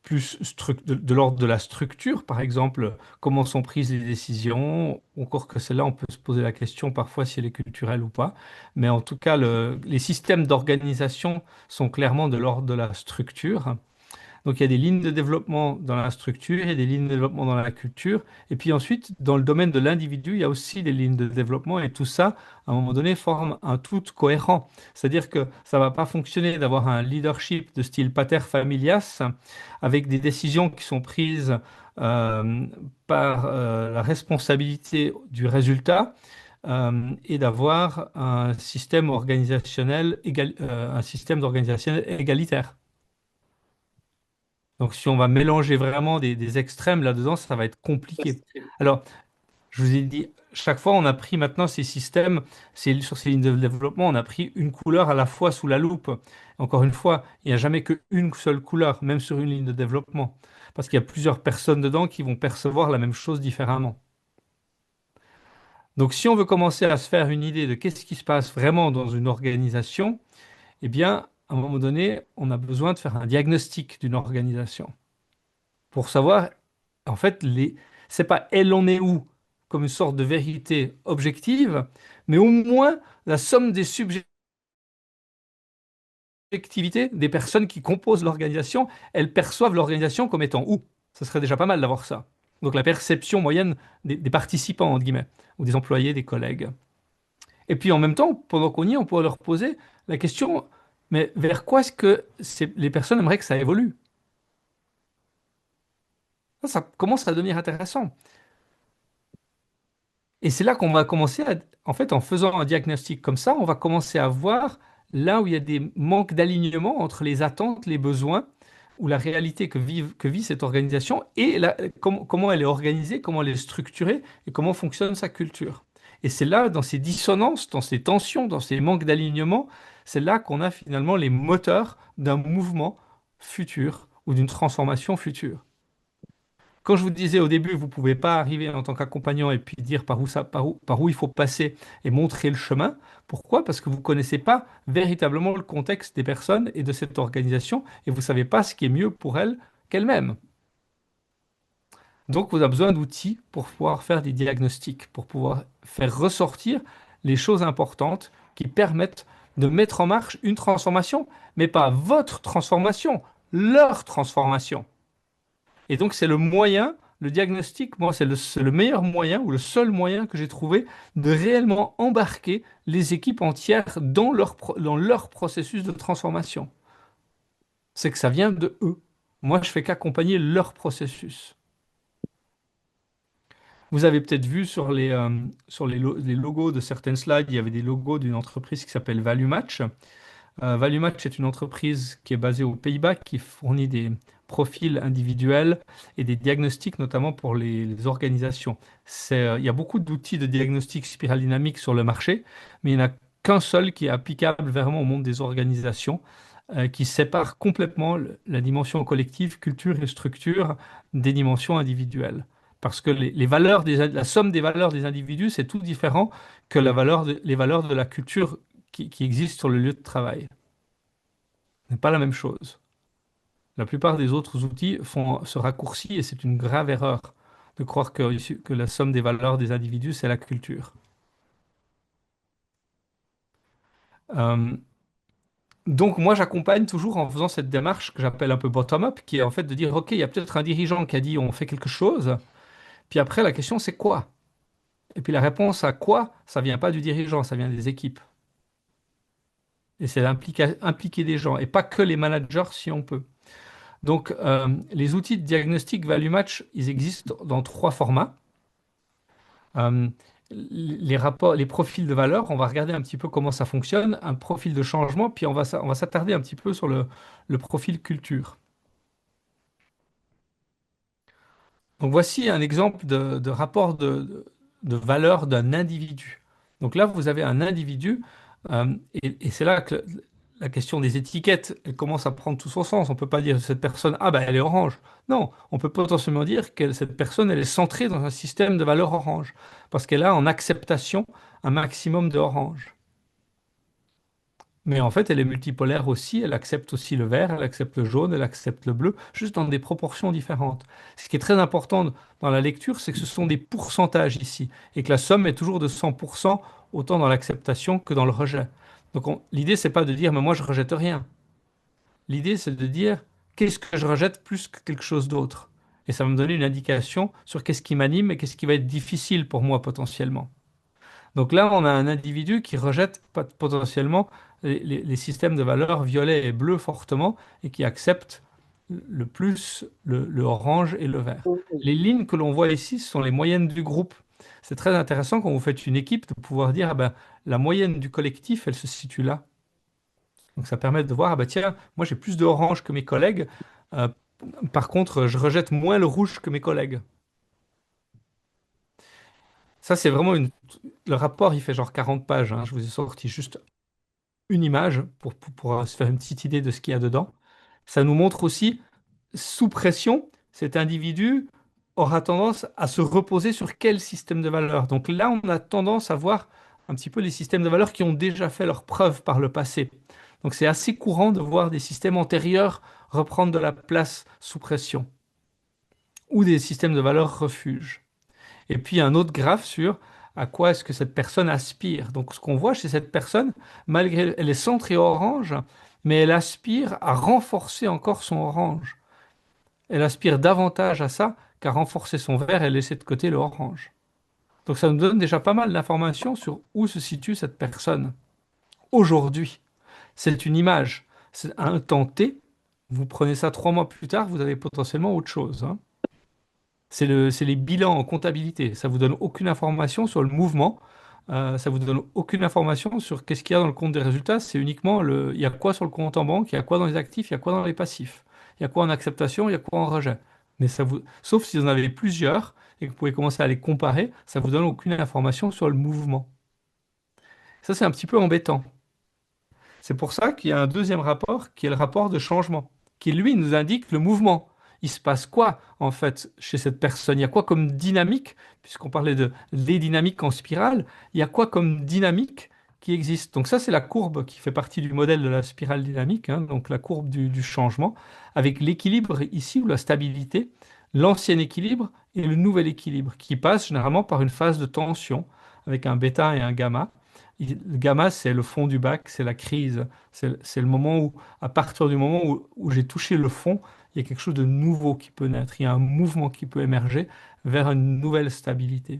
plus de l'ordre de la structure, par exemple, comment sont prises les décisions. Encore que celle-là, on peut se poser la question parfois si elle est culturelle ou pas. Mais en tout cas, les systèmes d'organisation sont clairement de l'ordre de la structure. Donc il y a des lignes de développement dans la structure, il y a des lignes de développement dans la culture, et puis ensuite, dans le domaine de l'individu, il y a aussi des lignes de développement, et tout ça, à un moment donné, forme un tout cohérent. C'est-à-dire que ça ne va pas fonctionner d'avoir un leadership de style pater familias, avec des décisions qui sont prises euh, par la responsabilité du résultat, et d'avoir un système d'organisationnel égalitaire. Donc, si on va mélanger vraiment des extrêmes là-dedans, ça va être compliqué. Alors, je vous ai dit, chaque fois, on a pris maintenant ces systèmes, sur ces lignes de développement, on a pris une couleur à la fois sous la loupe. Encore une fois, il n'y a jamais qu'une seule couleur, même sur une ligne de développement, parce qu'il y a plusieurs personnes dedans qui vont percevoir la même chose différemment. Donc, si on veut commencer à se faire une idée de qu'est-ce qui se passe vraiment dans une organisation, eh bien, à un moment donné, on a besoin de faire un diagnostic d'une organisation pour savoir, en fait, c'est pas elle en est où comme une sorte de vérité objective, mais au moins la somme des subjectivités des personnes qui composent l'organisation, elles perçoivent l'organisation comme étant où. Ce serait déjà pas mal d'avoir ça. Donc la perception moyenne des participants, entre guillemets, ou des employés, des collègues. Et puis en même temps, pendant qu'on y est, on pourrait leur poser la question, mais vers quoi est-ce que les personnes aimeraient que ça évolue? Ça commence à devenir intéressant. Et c'est là qu'on va commencer en fait, en faisant un diagnostic comme ça, on va commencer à voir là où il y a des manques d'alignement entre les attentes, les besoins ou la réalité que vit cette organisation et comment elle est organisée, comment elle est structurée et comment fonctionne sa culture. Et c'est là, dans ces dissonances, dans ces tensions, dans ces manques d'alignement, c'est là qu'on a finalement les moteurs d'un mouvement futur ou d'une transformation future. Quand je vous disais au début, vous ne pouvez pas arriver en tant qu'accompagnant et puis dire par où il faut passer et montrer le chemin. Pourquoi? Parce que vous ne connaissez pas véritablement le contexte des personnes et de cette organisation et vous ne savez pas ce qui est mieux pour elles qu'elles-mêmes. Donc, vous avez besoin d'outils pour pouvoir faire des diagnostics, pour pouvoir faire ressortir les choses importantes qui permettent de mettre en marche une transformation, mais pas votre transformation, leur transformation. Et donc, c'est le moyen, le diagnostic, moi, c'est le meilleur moyen ou le seul moyen que j'ai trouvé de réellement embarquer les équipes entières dans leur processus de transformation. C'est que ça vient de eux. Moi, je fais qu'accompagner leur processus. Vous avez peut-être vu les logos de certaines slides, il y avait des logos d'une entreprise qui s'appelle ValueMatch. ValueMatch est une entreprise qui est basée aux Pays-Bas, qui fournit des profils individuels et des diagnostics, notamment pour les organisations. Il y a beaucoup d'outils de diagnostic spiral dynamique sur le marché, mais il n'y en a qu'un seul qui est applicable vraiment au monde des organisations, qui sépare complètement la dimension collective, culture et structure des dimensions individuelles. Parce que la somme des valeurs des individus, c'est tout différent que les valeurs de la culture qui existent sur le lieu de travail. Ce n'est pas la même chose. La plupart des autres outils font ce raccourci et c'est une grave erreur de croire que la somme des valeurs des individus, c'est la culture. Euh, donc moi, j'accompagne toujours en faisant cette démarche que j'appelle un peu bottom-up, qui est en fait de dire, OK, il y a peut-être un dirigeant qui a dit on fait quelque chose, puis après la question c'est quoi? Et puis la réponse à quoi, ça vient pas du dirigeant, ça vient des équipes. Et c'est impliquer des gens, et pas que les managers si on peut. Donc, les outils de diagnostic value match, ils existent dans 3 formats. Euh, les rapports, les profils de valeur, on va regarder un petit peu comment ça fonctionne, un profil de changement, puis on va s'attarder un petit peu sur le profil culture. Donc voici un exemple de rapport de valeur d'un individu. Donc là, vous avez un individu, et c'est là que la question des étiquettes, elle commence à prendre tout son sens. On ne peut pas dire cette personne, ah ben elle est orange. Non, on peut potentiellement dire que cette personne, elle est centrée dans un système de valeurs orange, parce qu'elle a en acceptation un maximum de orange. Mais en fait, elle est multipolaire aussi, elle accepte aussi le vert, elle accepte le jaune, elle accepte le bleu, juste dans des proportions différentes. Ce qui est très important dans la lecture, c'est que ce sont des pourcentages ici, et que la somme est toujours de 100%, autant dans l'acceptation que dans le rejet. Donc l'idée, c'est pas de dire, mais moi, je rejette rien. L'idée, c'est de dire, qu'est-ce que je rejette plus que quelque chose d'autre? Et ça va me donner une indication sur qu'est-ce qui m'anime et qu'est-ce qui va être difficile pour moi potentiellement. Donc là, on a un individu qui rejette potentiellement les systèmes de valeurs violet et bleu fortement et qui accepte le plus le orange et le vert. Les lignes que l'on voit ici ce sont les moyennes du groupe. C'est très intéressant quand vous faites une équipe de pouvoir dire, ah ben, la moyenne du collectif, elle se situe là. Donc ça permet de voir, ah ben, tiens, moi j'ai plus de orange que mes collègues. Euh, Par contre, je rejette moins le rouge que mes collègues. Ça, c'est vraiment le rapport, il fait genre 40 pages, hein. Je vous ai sorti juste une image pour se faire une petite idée de ce qu'il y a dedans. Ça nous montre aussi, sous pression, cet individu aura tendance à se reposer sur quel système de valeurs. Donc là, on a tendance à voir un petit peu les systèmes de valeurs qui ont déjà fait leurs preuves par le passé. Donc c'est assez courant de voir des systèmes antérieurs reprendre de la place sous pression ou des systèmes de valeurs refuge. Et puis un autre graphe sur à quoi est-ce que cette personne aspire. Donc ce qu'on voit chez cette personne, malgré elle est centrée orange, mais elle aspire à renforcer encore son orange. Elle aspire davantage à ça qu'à renforcer son vert et laisser de côté le orange. Donc ça nous donne déjà pas mal d'informations sur où se situe cette personne aujourd'hui. C'est une image, c'est un temps T. Vous prenez ça 3 mois plus tard, vous avez potentiellement autre chose, hein. C'est les bilans en comptabilité. Ça vous donne aucune information sur le mouvement. Ça vous donne aucune information sur qu'est-ce qu'il y a dans le compte des résultats. C'est uniquement il y a quoi sur le compte en banque, il y a quoi dans les actifs, il y a quoi dans les passifs, il y a quoi en acceptation, il y a quoi en rejet. Mais sauf si vous en avez plusieurs et que vous pouvez commencer à les comparer, ça vous donne aucune information sur le mouvement. Ça, c'est un petit peu embêtant. C'est pour ça qu'il y a un deuxième rapport qui est le rapport de changement, qui lui nous indique le mouvement. Il se passe quoi en fait chez cette personne? Il y a quoi comme dynamique, puisqu'on parlait des dynamiques en spirale, il y a quoi comme dynamique qui existe? Donc ça, c'est la courbe qui fait partie du modèle de la spirale dynamique, hein, donc la courbe du changement, avec l'équilibre ici ou la stabilité, l'ancien équilibre et le nouvel équilibre, qui passe généralement par une phase de tension avec un bêta et un gamma. Le gamma, c'est le fond du bac, c'est la crise. C'est le moment où, à partir du moment où j'ai touché le fond, il y a quelque chose de nouveau qui peut naître. Il y a un mouvement qui peut émerger vers une nouvelle stabilité.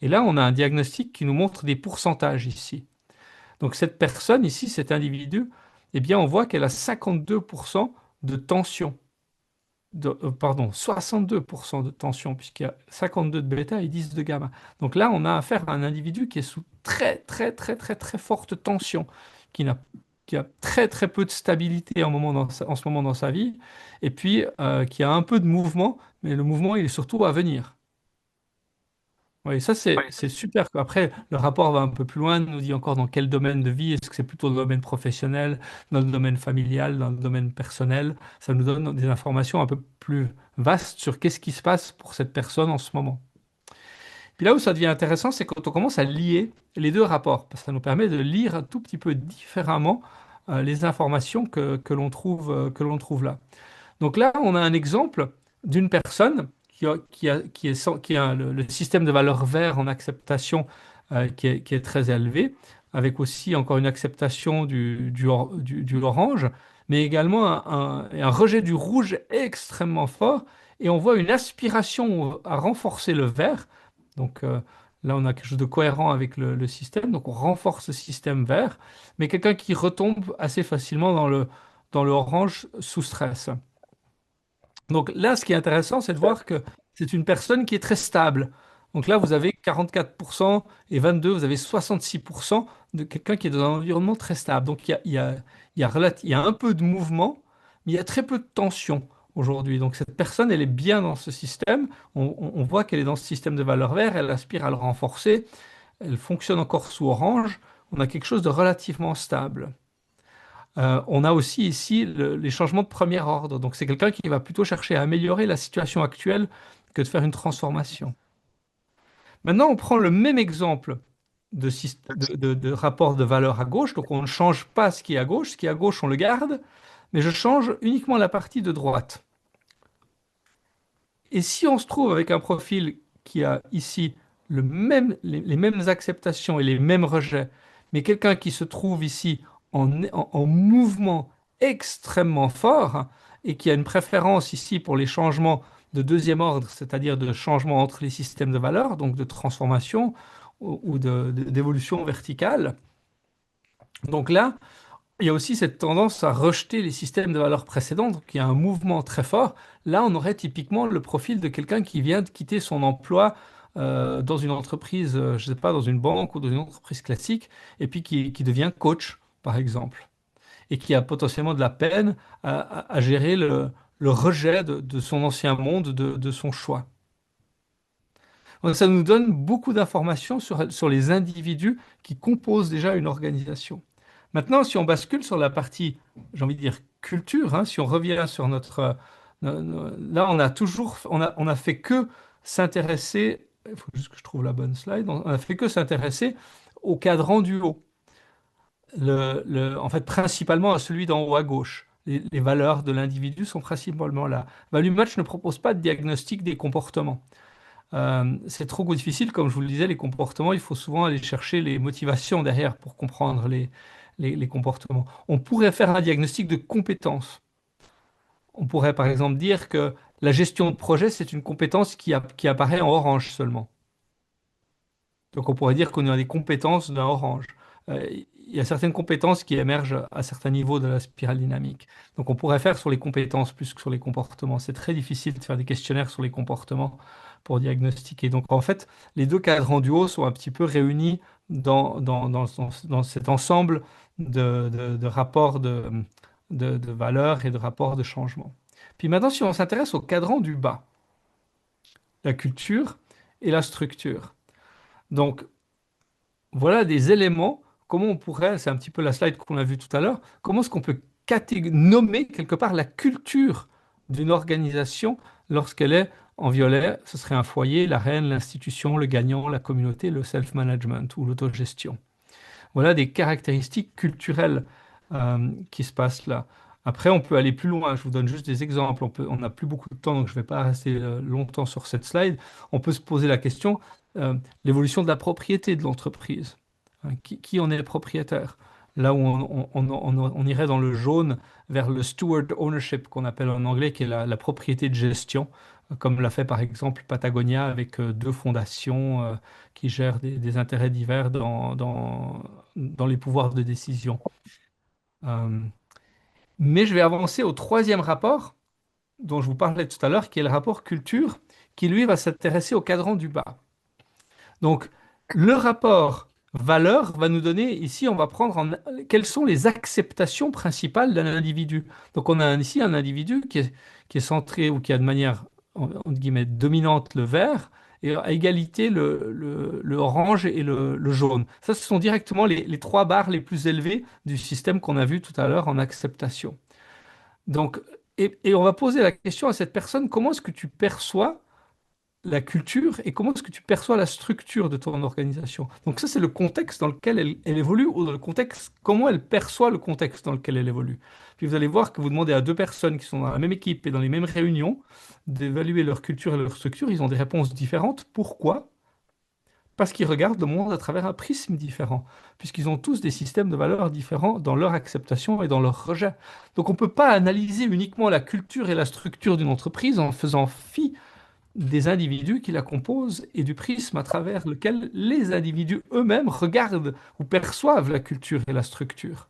Et là, on a un diagnostic qui nous montre des pourcentages ici. Donc cette personne ici, cet individu, eh bien, on voit qu'elle a 52% de tension. Pardon, 62% de tension, puisqu'il y a 52 de bêta et 10 de gamma. Donc là, on a affaire à un individu qui est sous très, très, très, très, très forte tension, qui a très, très peu de stabilité en ce moment dans sa vie, et puis qui a un peu de mouvement, mais le mouvement, il est surtout à venir. Oui, ça c'est super. Après, le rapport va un peu plus loin, nous dit encore dans quel domaine de vie, est-ce que c'est plutôt dans le domaine professionnel, dans le domaine familial, dans le domaine personnel. Ça nous donne des informations un peu plus vastes sur qu'est-ce qui se passe pour cette personne en ce moment. Puis là où ça devient intéressant, c'est quand on commence à lier les deux rapports, parce que ça nous permet de lire un tout petit peu différemment les informations que l'on trouve là. Donc là, on a un exemple d'une personne qui a le système de valeur vert en acceptation qui est très élevé, avec aussi encore une acceptation du orange, mais également un rejet du rouge extrêmement fort, et on voit une aspiration à renforcer le vert. Donc Là, on a quelque chose de cohérent avec le système, donc on renforce ce système vert, mais quelqu'un qui retombe assez facilement dans le orange sous stress. Donc là, ce qui est intéressant, c'est de voir que c'est une personne qui est très stable. Donc là, vous avez 44% et 22, vous avez 66% de quelqu'un qui est dans un environnement très stable. Donc il y a un peu de mouvement, mais il y a très peu de tension aujourd'hui. Donc cette personne, elle est bien dans ce système. On voit qu'elle est dans ce système de valeur vert, elle aspire à le renforcer, elle fonctionne encore sous orange. On a quelque chose de relativement stable. On a aussi ici les changements de premier ordre. Donc, c'est quelqu'un qui va plutôt chercher à améliorer la situation actuelle que de faire une transformation. Maintenant, on prend le même exemple de rapport de valeur à gauche. Donc, on ne change pas ce qui est à gauche. Ce qui est à gauche, on le garde. Mais je change uniquement la partie de droite. Et si on se trouve avec un profil qui a ici les mêmes acceptations et les mêmes rejets, mais quelqu'un qui se trouve ici en mouvement extrêmement fort et qui a une préférence ici pour les changements de deuxième ordre, c'est-à-dire de changements entre les systèmes de valeurs, donc de transformation ou d'évolution verticale. Donc là, il y a aussi cette tendance à rejeter les systèmes de valeurs précédents, donc il y a un mouvement très fort. Là, on aurait typiquement le profil de quelqu'un qui vient de quitter son emploi dans une entreprise, je ne sais pas, dans une banque ou dans une entreprise classique, et puis qui devient coach, par exemple, et qui a potentiellement de la peine à gérer le rejet de son ancien monde, de son choix. Donc ça nous donne beaucoup d'informations sur les individus qui composent déjà une organisation. Maintenant, si on bascule sur la partie, j'ai envie de dire, culture, hein, si on revient sur là, on a fait que s'intéresser, il faut juste que je trouve la bonne slide, on a fait que s'intéresser au cadran du haut. En fait, principalement à celui d'en haut à gauche. Les valeurs de l'individu sont principalement là. Value Match ne propose pas de diagnostic des comportements. C'est trop difficile, comme je vous le disais, les comportements, il faut souvent aller chercher les motivations derrière pour comprendre les comportements. On pourrait faire un diagnostic de compétences. On pourrait par exemple dire que la gestion de projet, c'est une compétence qui apparaît en orange seulement. Donc on pourrait dire qu'on a des compétences d'un orange. Il y a certaines compétences qui émergent à certains niveaux de la spirale dynamique. Donc on pourrait faire sur les compétences plus que sur les comportements. C'est très difficile de faire des questionnaires sur les comportements pour diagnostiquer. Donc en fait, les deux cadrans du haut sont un petit peu réunis dans cet ensemble de rapports de valeurs et de rapports de changement. Puis maintenant, si on s'intéresse au cadran du bas, la culture et la structure. Donc, voilà des éléments, comment on pourrait, c'est un petit peu la slide qu'on a vue tout à l'heure, comment est-ce qu'on peut nommer quelque part la culture d'une organisation lorsqu'elle est en violet, ce serait un foyer, la reine, l'institution, le gagnant, la communauté, le self-management ou l'autogestion. Voilà des caractéristiques culturelles qui se passent là. Après, on peut aller plus loin. Je vous donne juste des exemples. On n'a plus beaucoup de temps, donc je ne vais pas rester longtemps sur cette slide. On peut se poser la question, l'évolution de la propriété de l'entreprise. Hein, qui en est le propriétaire? Là où on irait dans le jaune vers le steward ownership qu'on appelle en anglais, qui est la propriété de gestion, comme l'a fait par exemple Patagonia avec deux fondations qui gèrent des intérêts divers dans les pouvoirs de décision. Mais je vais avancer au troisième rapport dont je vous parlais tout à l'heure, qui est le rapport culture, qui lui va s'intéresser au cadran du bas. Donc, le rapport valeur va nous donner, ici, on va prendre quelles sont les acceptations principales d'un individu. Donc, on a ici un individu qui est centré ou qui a de manière, entre guillemets, dominante le vert, et à égalité le orange et le jaune. Ça, ce sont directement les trois barres les plus élevées du système qu'on a vu tout à l'heure en acceptation. Donc, et on va poser la question à cette personne, comment est-ce que tu perçois la culture et comment est-ce que tu perçois la structure de ton organisation? Donc ça, c'est le contexte dans lequel elle évolue ou dans le contexte, comment elle perçoit le contexte dans lequel elle évolue. Puis vous allez voir que vous demandez à deux personnes qui sont dans la même équipe et dans les mêmes réunions d'évaluer leur culture et leur structure, ils ont des réponses différentes. Pourquoi? Parce qu'ils regardent le monde à travers un prisme différent, puisqu'ils ont tous des systèmes de valeurs différents dans leur acceptation et dans leur rejet. Donc on ne peut pas analyser uniquement la culture et la structure d'une entreprise en faisant fi des individus qui la composent et du prisme à travers lequel les individus eux-mêmes regardent ou perçoivent la culture et la structure.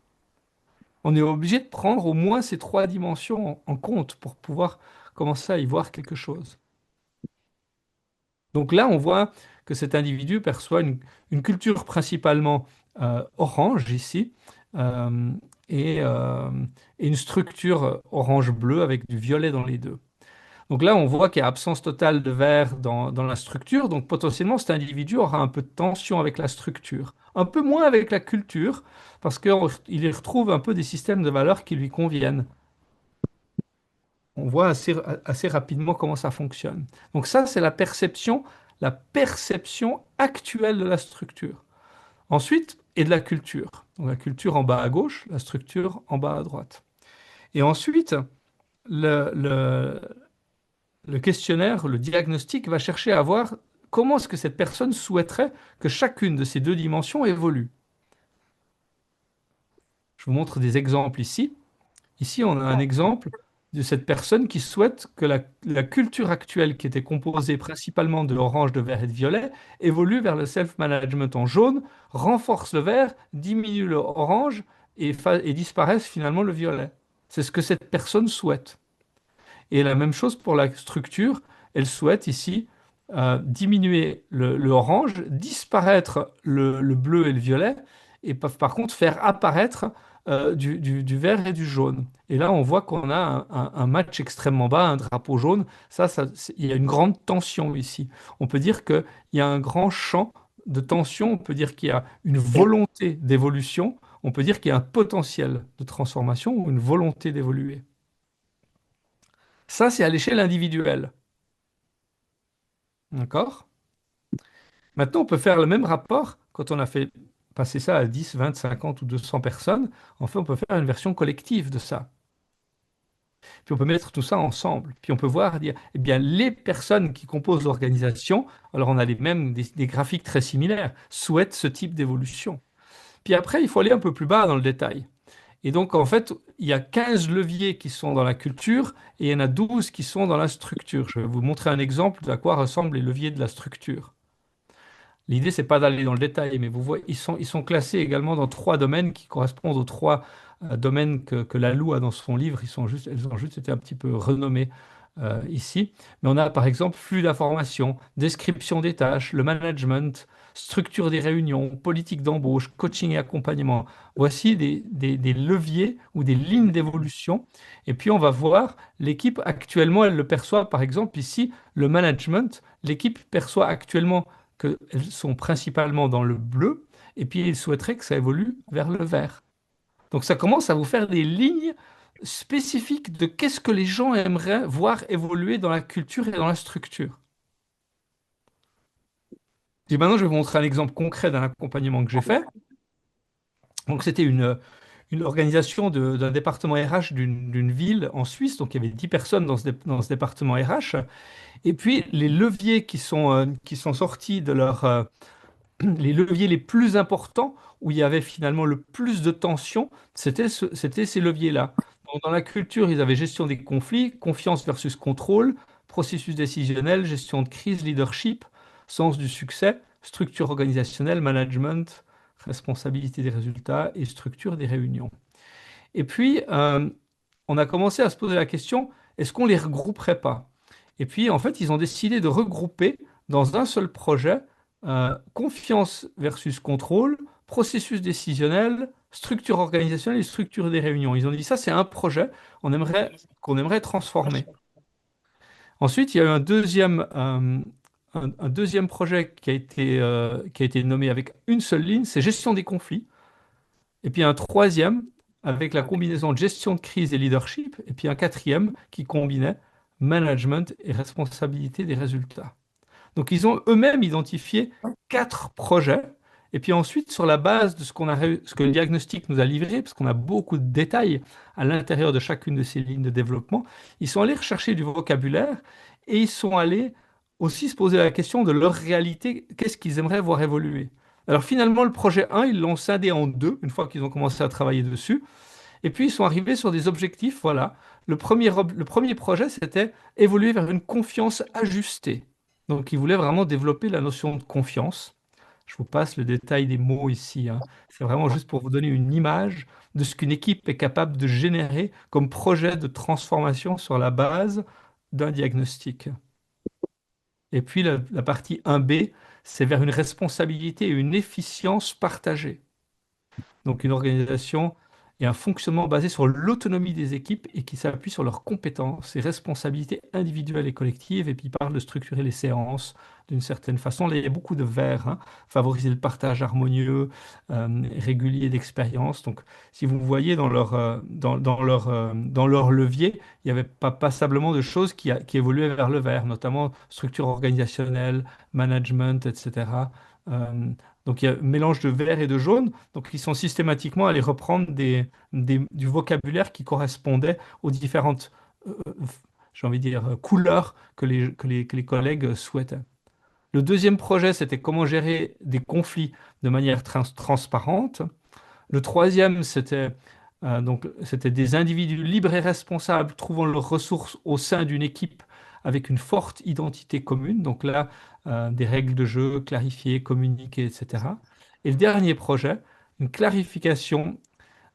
On est obligé de prendre au moins ces trois dimensions en compte pour pouvoir commencer à y voir quelque chose. Donc là, on voit que cet individu perçoit une culture principalement orange ici, euh, et, euh, et une structure orange-bleu avec du violet dans les deux. Donc là, on voit qu'il y a absence totale de vert dans la structure, donc potentiellement cet individu aura un peu de tension avec la structure, un peu moins avec la culture, parce qu'il y retrouve un peu des systèmes de valeurs qui lui conviennent. On voit assez rapidement comment ça fonctionne. Donc ça, c'est la perception actuelle de la structure. Ensuite, et de la culture. Donc la culture en bas à gauche, la structure en bas à droite. Et ensuite, le questionnaire, le diagnostic va chercher à voir comment est-ce que cette personne souhaiterait que chacune de ces deux dimensions évolue. Je vous montre des exemples ici. Ici, on a un exemple de cette personne qui souhaite que la culture actuelle, qui était composée principalement de l'orange, de vert et de violet, évolue vers le self-management en jaune, renforce le vert, diminue l'orange et disparaisse finalement le violet. C'est ce que cette personne souhaite. Et la même chose pour la structure, elle souhaite ici diminuer le orange, disparaître le bleu et le violet, et par contre faire apparaître du vert et du jaune. Et là, on voit qu'on a un match extrêmement bas, un drapeau jaune. Il y a une grande tension ici. On peut dire qu'il y a un grand champ de tension, on peut dire qu'il y a une volonté d'évolution, on peut dire qu'il y a un potentiel de transformation ou une volonté d'évoluer. Ça, c'est à l'échelle individuelle. D'accord? Maintenant, on peut faire le même rapport quand on a fait passer ça à 10, 20, 50 ou 200 personnes. En fait, on peut faire une version collective de ça. Puis on peut mettre tout ça ensemble. Puis on peut voir, dire, eh bien, les personnes qui composent l'organisation, alors on a les mêmes, des graphiques très similaires, souhaitent ce type d'évolution. Puis après, il faut aller un peu plus bas dans le détail. Et donc, en fait, il y a 15 leviers qui sont dans la culture et il y en a 12 qui sont dans la structure. Je vais vous montrer un exemple de à quoi ressemblent les leviers de la structure. L'idée, c'est pas d'aller dans le détail, mais vous voyez, ils sont classés également dans trois domaines qui correspondent aux trois domaines que Lalou a dans son livre. Elles ont juste été un petit peu renommées ici. Mais on a par exemple flux d'informations, description des tâches, le management, structure des réunions, politique d'embauche, coaching et accompagnement. Voici des leviers ou des lignes d'évolution. Et puis on va voir l'équipe actuellement, elle le perçoit par exemple ici, le management. L'équipe perçoit actuellement qu'elles sont principalement dans le bleu, et puis il souhaiterait que ça évolue vers le vert. Donc ça commence à vous faire des lignes spécifiques de qu'est-ce que les gens aimeraient voir évoluer dans la culture et dans la structure. Et maintenant, je vais vous montrer un exemple concret d'un accompagnement que j'ai fait. Donc c'était une organisation d'un département RH d'une ville en Suisse, donc il y avait 10 personnes dans ce département RH, et puis les leviers qui sont sortis de les leviers les plus importants, où il y avait finalement le plus de tension, c'était ces leviers-là. Donc, dans la culture, ils avaient gestion des conflits, confiance versus contrôle, processus décisionnel, gestion de crise, leadership, sens du succès, structure organisationnelle, management, responsabilité des résultats et structure des réunions. Et puis, on a commencé à se poser la question, est-ce qu'on les regrouperait pas? Et puis, en fait, ils ont décidé de regrouper dans un seul projet confiance versus contrôle, processus décisionnel, structure organisationnelle et structure des réunions. Ils ont dit ça, c'est un projet qu'on aimerait transformer. Ensuite, il y a eu un deuxième projet qui a été nommé avec une seule ligne, c'est gestion des conflits. Et puis un troisième avec la combinaison de gestion de crise et leadership. Et puis un quatrième qui combinait management et responsabilité des résultats. Donc, ils ont eux-mêmes identifié 4 projets. Et puis ensuite, sur la base de ce que le diagnostic nous a livré, parce qu'on a beaucoup de détails à l'intérieur de chacune de ces lignes de développement, ils sont allés rechercher du vocabulaire et ils sont allés aussi se poser la question de leur réalité, qu'est-ce qu'ils aimeraient voir évoluer. Alors finalement, le projet 1, ils l'ont scindé en deux, une fois qu'ils ont commencé à travailler dessus. Et puis, ils sont arrivés sur des objectifs, voilà. Le premier projet, c'était évoluer vers une confiance ajustée. Donc, ils voulaient vraiment développer la notion de confiance. Je vous passe le détail des mots ici, hein. C'est vraiment juste pour vous donner une image de ce qu'une équipe est capable de générer comme projet de transformation sur la base d'un diagnostic. Et puis la partie 1B, c'est vers une responsabilité et une efficience partagée. Donc une organisation et un fonctionnement basé sur l'autonomie des équipes et qui s'appuie sur leurs compétences et responsabilités individuelles et collectives. Et puis il parle de structurer les séances d'une certaine façon. Là, il y a beaucoup de vers, hein. Favoriser le partage harmonieux, régulier d'expériences. Donc si vous voyez dans leur levier, il n'y avait pas passablement de choses qui évoluaient vers le vers, notamment structure organisationnelle, management, etc. Euh, donc il y a un mélange de vert et de jaune. Donc ils sont systématiquement allés reprendre du vocabulaire qui correspondait aux différentes, j'ai envie de dire, couleurs que les collègues souhaitaient. Le deuxième projet, c'était comment gérer des conflits de manière transparente. Le troisième, c'était des individus libres et responsables trouvant leurs ressources au sein d'une équipe avec une forte identité commune. Donc là, des règles de jeu clarifiées, communiquées, etc. Et le dernier projet, une clarification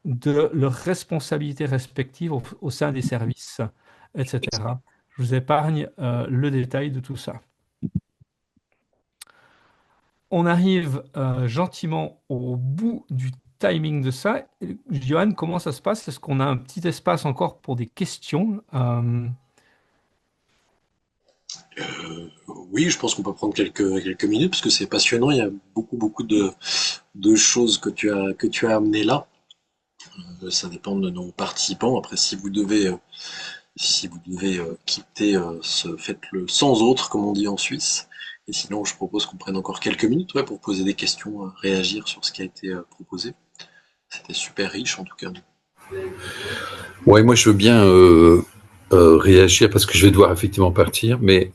de leurs responsabilités respectives au sein des services, etc. Je vous épargne le détail de tout ça. On arrive gentiment au bout du timing de ça. Johan, comment ça se passe? Est-ce qu'on a un petit espace encore pour des questions? Oui, je pense qu'on peut prendre quelques minutes parce que c'est passionnant. Il y a beaucoup de choses que tu as amenées là. Ça dépend de nos participants. Après, si vous devez quitter, faites-le sans autre, comme on dit en Suisse. Et sinon, je propose qu'on prenne encore quelques minutes, ouais, pour poser des questions, réagir sur ce qui a été proposé. C'était super riche, en tout cas. Ouais, moi je veux bien réagir parce que je vais devoir effectivement partir, mais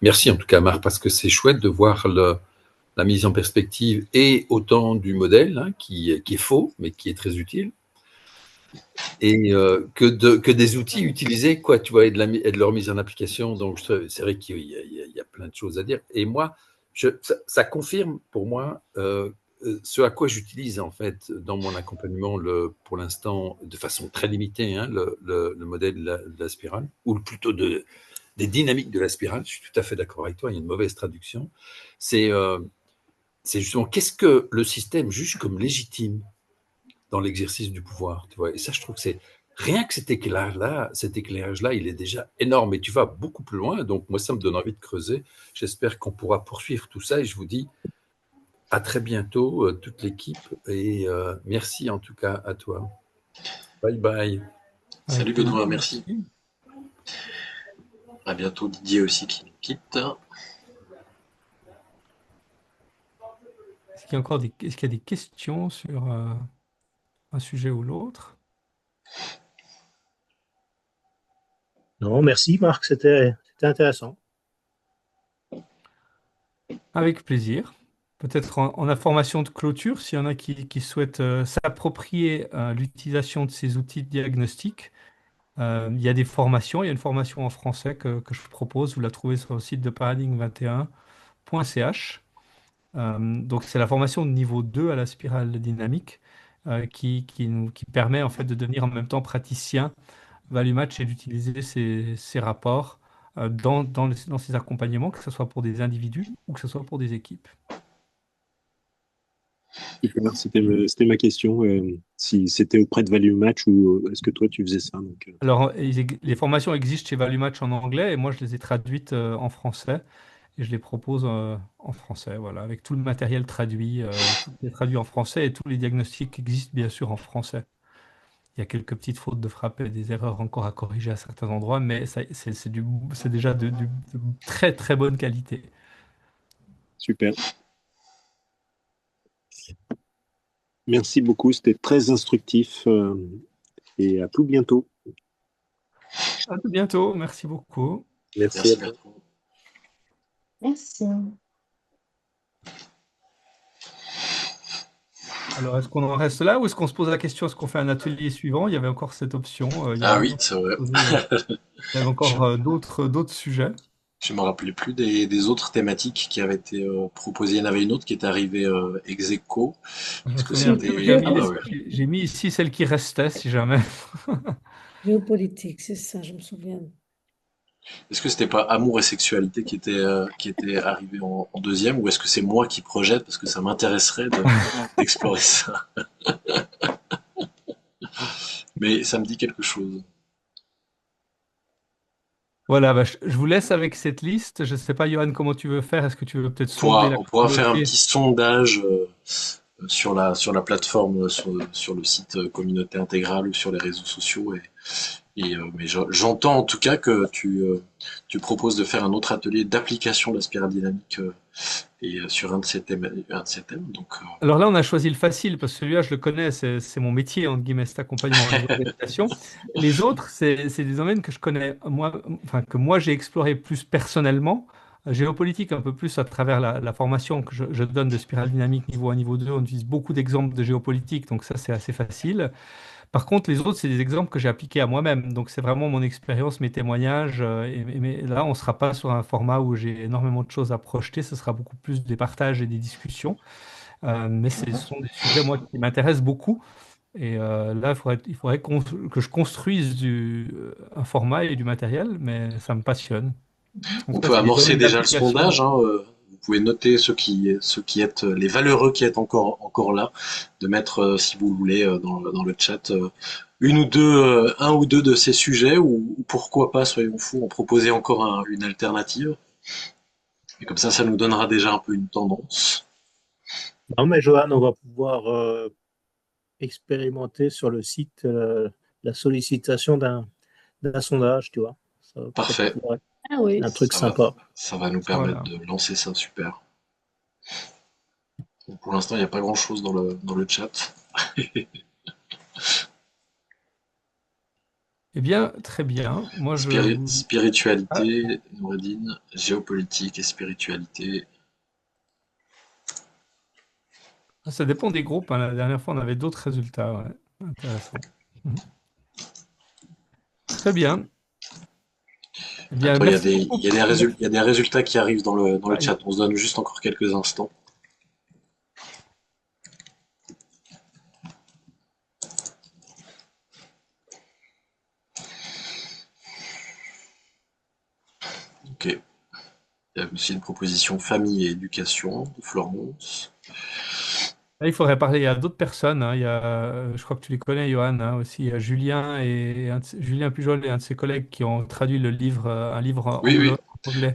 merci en tout cas Marc parce que c'est chouette de voir la mise en perspective et autant du modèle hein, qui est faux mais qui est très utile et que des outils utilisés quoi, tu vois, et de leur mise en application. Donc c'est vrai qu'il y a plein de choses à dire. Et moi, ça confirme pour moi ce à quoi j'utilise en fait dans mon accompagnement pour l'instant de façon très limitée hein, le modèle de la spirale ou plutôt des dynamiques de la spirale. Je suis tout à fait d'accord avec toi. Il y a une mauvaise traduction. C'est justement qu'est-ce que le système juge comme légitime dans l'exercice du pouvoir, tu vois. Et ça, je trouve que c'est rien que cet éclairage-là, il est déjà énorme. Et tu vas beaucoup plus loin. Donc moi, ça me donne envie de creuser. J'espère qu'on pourra poursuivre tout ça. Et je vous dis à très bientôt, toute l'équipe. Et merci en tout cas à toi. Bye bye. Salut Benoît, merci. À bientôt Didier aussi qui nous quitte. Est-ce qu'il y a des questions sur un sujet ou l'autre? Non, merci Marc, c'était intéressant. Avec plaisir. Peut-être en information de clôture, s'il y en a qui souhaitent s'approprier l'utilisation de ces outils de diagnostic, il y a des formations. Il y a une formation en français que je propose. Vous la trouvez sur le site de paradigme21.ch. Donc, c'est la formation de niveau 2 à la spirale dynamique qui permet en fait de devenir en même temps praticien value match et d'utiliser ces rapports dans ces accompagnements, que ce soit pour des individus ou que ce soit pour des équipes. Super, c'était ma question. Si c'était auprès de Value Match ou est-ce que toi tu faisais ça donc, Alors, les formations existent chez Value Match en anglais et moi je les ai traduites en français et je les propose en français, voilà, avec tout le matériel traduit, tout est traduit en français et tous les diagnostics existent bien sûr en français. Il y a quelques petites fautes de frappe et des erreurs encore à corriger à certains endroits, mais c'est déjà de très très bonne qualité. Super. Merci beaucoup, c'était très instructif et à tout bientôt. À tout bientôt, merci beaucoup. Merci à toi. Merci. Alors, est-ce qu'on en reste là ou est-ce qu'on se pose la question, est-ce qu'on fait un atelier suivant? Il y avait encore cette option. Ah Johan, oui, c'est vrai. il y avait Je encore d'autres sujets. je me rappelais plus des autres thématiques qui avaient été proposées. Il y en avait une autre qui est arrivée ex aequo. Je me Est-ce que souviens Oui, plus. J'ai c'était... mis, Ah ouais. j'ai mis ici celle qui restait, si jamais. géopolitique, c'est ça, je me souviens. Est-ce que c'était pas amour et sexualité qui était arrivé en deuxième, ou est-ce que c'est moi qui projette parce que ça m'intéresserait d'explorer ça? Mais ça me dit quelque chose. Voilà, bah, je vous laisse avec cette liste. Je ne sais pas, Johan, comment tu veux faire. Est-ce que tu veux peut-être sonder la On pourra faire un communauté? petit sondage sur la plateforme, sur le site Communauté Intégrale ou sur les réseaux sociaux. Mais j'entends en tout cas que tu proposes de faire un autre atelier d'application de la spirale dynamique sur un de ces thèmes. Donc, Alors là, on a choisi le facile parce que celui-là, je le connais, c'est mon métier, entre guillemets, cet accompagnement en organisation. Les autres, c'est des domaines que je connais, moi, enfin, que moi, j'ai exploré plus personnellement. Géopolitique, un peu plus à travers la formation que je donne de spirale dynamique niveau 1, niveau 2. On utilise beaucoup d'exemples de géopolitique, donc ça, c'est assez facile. Par contre, les autres, c'est des exemples que j'ai appliqués à moi-même. Donc, c'est vraiment mon expérience, mes témoignages. Mais là, on ne sera pas sur un format où j'ai énormément de choses à projeter. Ce sera beaucoup plus des partages et des discussions. Mais ce sont des sujets, moi, qui m'intéressent beaucoup. Et là, il faudrait que je construise un format et du matériel, mais ça me passionne. Donc, on ça, peut c'est des amorcer domaines déjà le d'application. sondage, hein. Vous pouvez noter ceux qui êtes les valeureux qui êtes encore là, de mettre, si vous voulez, dans le chat un ou deux de ces sujets, ou pourquoi pas, soyons fous, en proposer encore une alternative. Et comme ça nous donnera déjà un peu une tendance. Non, mais Johan, on va pouvoir expérimenter sur le site la sollicitation d'un sondage, tu vois. Ça va peut-être Parfait. pouvoir être Ah oui. un truc sympa. Ça va nous Voilà. permettre de lancer ça, super. Donc, pour l'instant, il n'y a pas grand-chose dans le chat. Eh bien, très bien. Moi, Spiritualité, Noureddin, géopolitique et spiritualité. Ça dépend des groupes, hein. La dernière fois, on avait d'autres résultats. Ouais. Intéressant. Mhm. Très bien. Eh bien, Attends, merci beaucoup. il y a des résultats qui arrivent dans le Ah, chat. On se donne juste encore quelques instants. Ok. Il y a aussi une proposition famille et éducation de Florence. Là, il faudrait parler à d'autres personnes, hein. Il y a, je crois que tu les connais, Johan, hein, aussi. Il y a Julien Julien Pujol et un de ses collègues qui ont traduit un livre Oui, oui.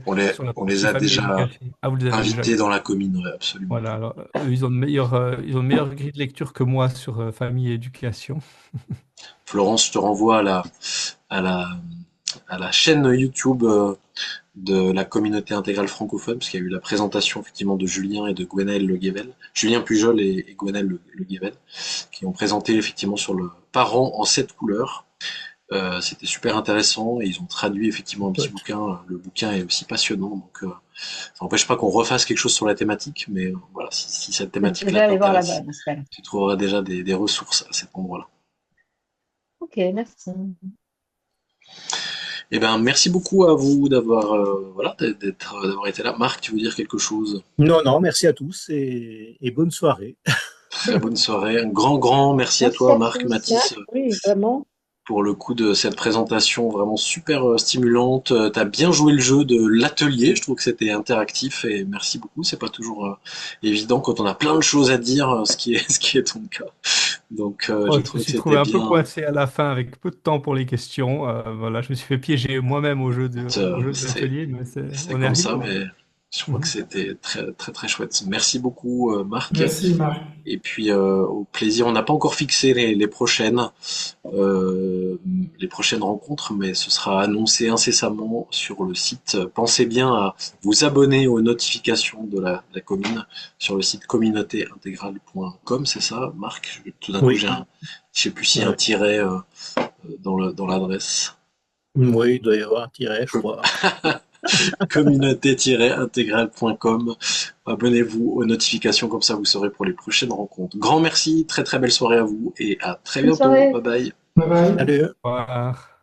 anglais sur la On les partie a famille et déjà éducation. Ah, vous les avez déjà invités vus. dans la commune, ouais, absolument. Voilà, alors, eux, ils ont une meilleure grille de lecture que moi sur famille et éducation. Florence, je te renvoie à la chaîne YouTube de la communauté intégrale francophone, parce qu'il y a eu la présentation effectivement de Julien et de Gwenaël Le Guével, Julien Pujol et Gwenaël Le Guével, qui ont présenté effectivement sur le parent en 7 couleurs. C'était super intéressant et ils ont traduit effectivement un petit bouquin. Le bouquin est aussi passionnant, donc ça n'empêche pas qu'on refasse quelque chose sur la thématique, mais voilà, si cette Je vais thématique-là aller voir t'intéresse, là-bas dans ce cas-là. tu trouveras déjà des ressources à cet endroit-là. Ok, merci. Eh ben, merci beaucoup à vous d'avoir été là. Marc, tu veux dire quelque chose? Non, non, merci à tous et bonne soirée. Très bonne soirée. Un grand merci à Merci toi, à Marc tous. Mathis, Oui, vraiment. pour le coup de cette présentation vraiment super stimulante. Tu as bien joué le jeu de l'atelier. Je trouve que c'était interactif et merci beaucoup. C'est pas toujours évident quand on a plein de choses à dire, ce qui est ton cas. Donc, Oh, j'ai je me trouvé que suis trouvé c'était un peu bien. coincé à la fin avec peu de temps pour les questions. Voilà, je me suis fait piéger moi-même au jeu de C'est l'atelier, mais c'est on est comme arrivé ça, au bout. mais je crois que Mhm. c'était très chouette. Merci beaucoup, Marc. Merci Marc. Et puis au plaisir. On n'a pas encore fixé euh, les prochaines rencontres, mais ce sera annoncé incessamment sur le site. Pensez bien à vous abonner aux notifications de la commune sur le site communautéintégrale.com, c'est ça, Marc? Tout d'un coup, Oui, je sais plus s'il y a un ouais. tiret dans l'adresse. Oui, il doit y avoir un tiret, je crois. communauté-intégrale.com. Abonnez-vous aux notifications, comme ça vous saurez pour les prochaines rencontres. Grand merci, très très belle soirée à vous et à très Bonne bientôt. soirée. Bye bye. Bye bye. Salut. Au revoir.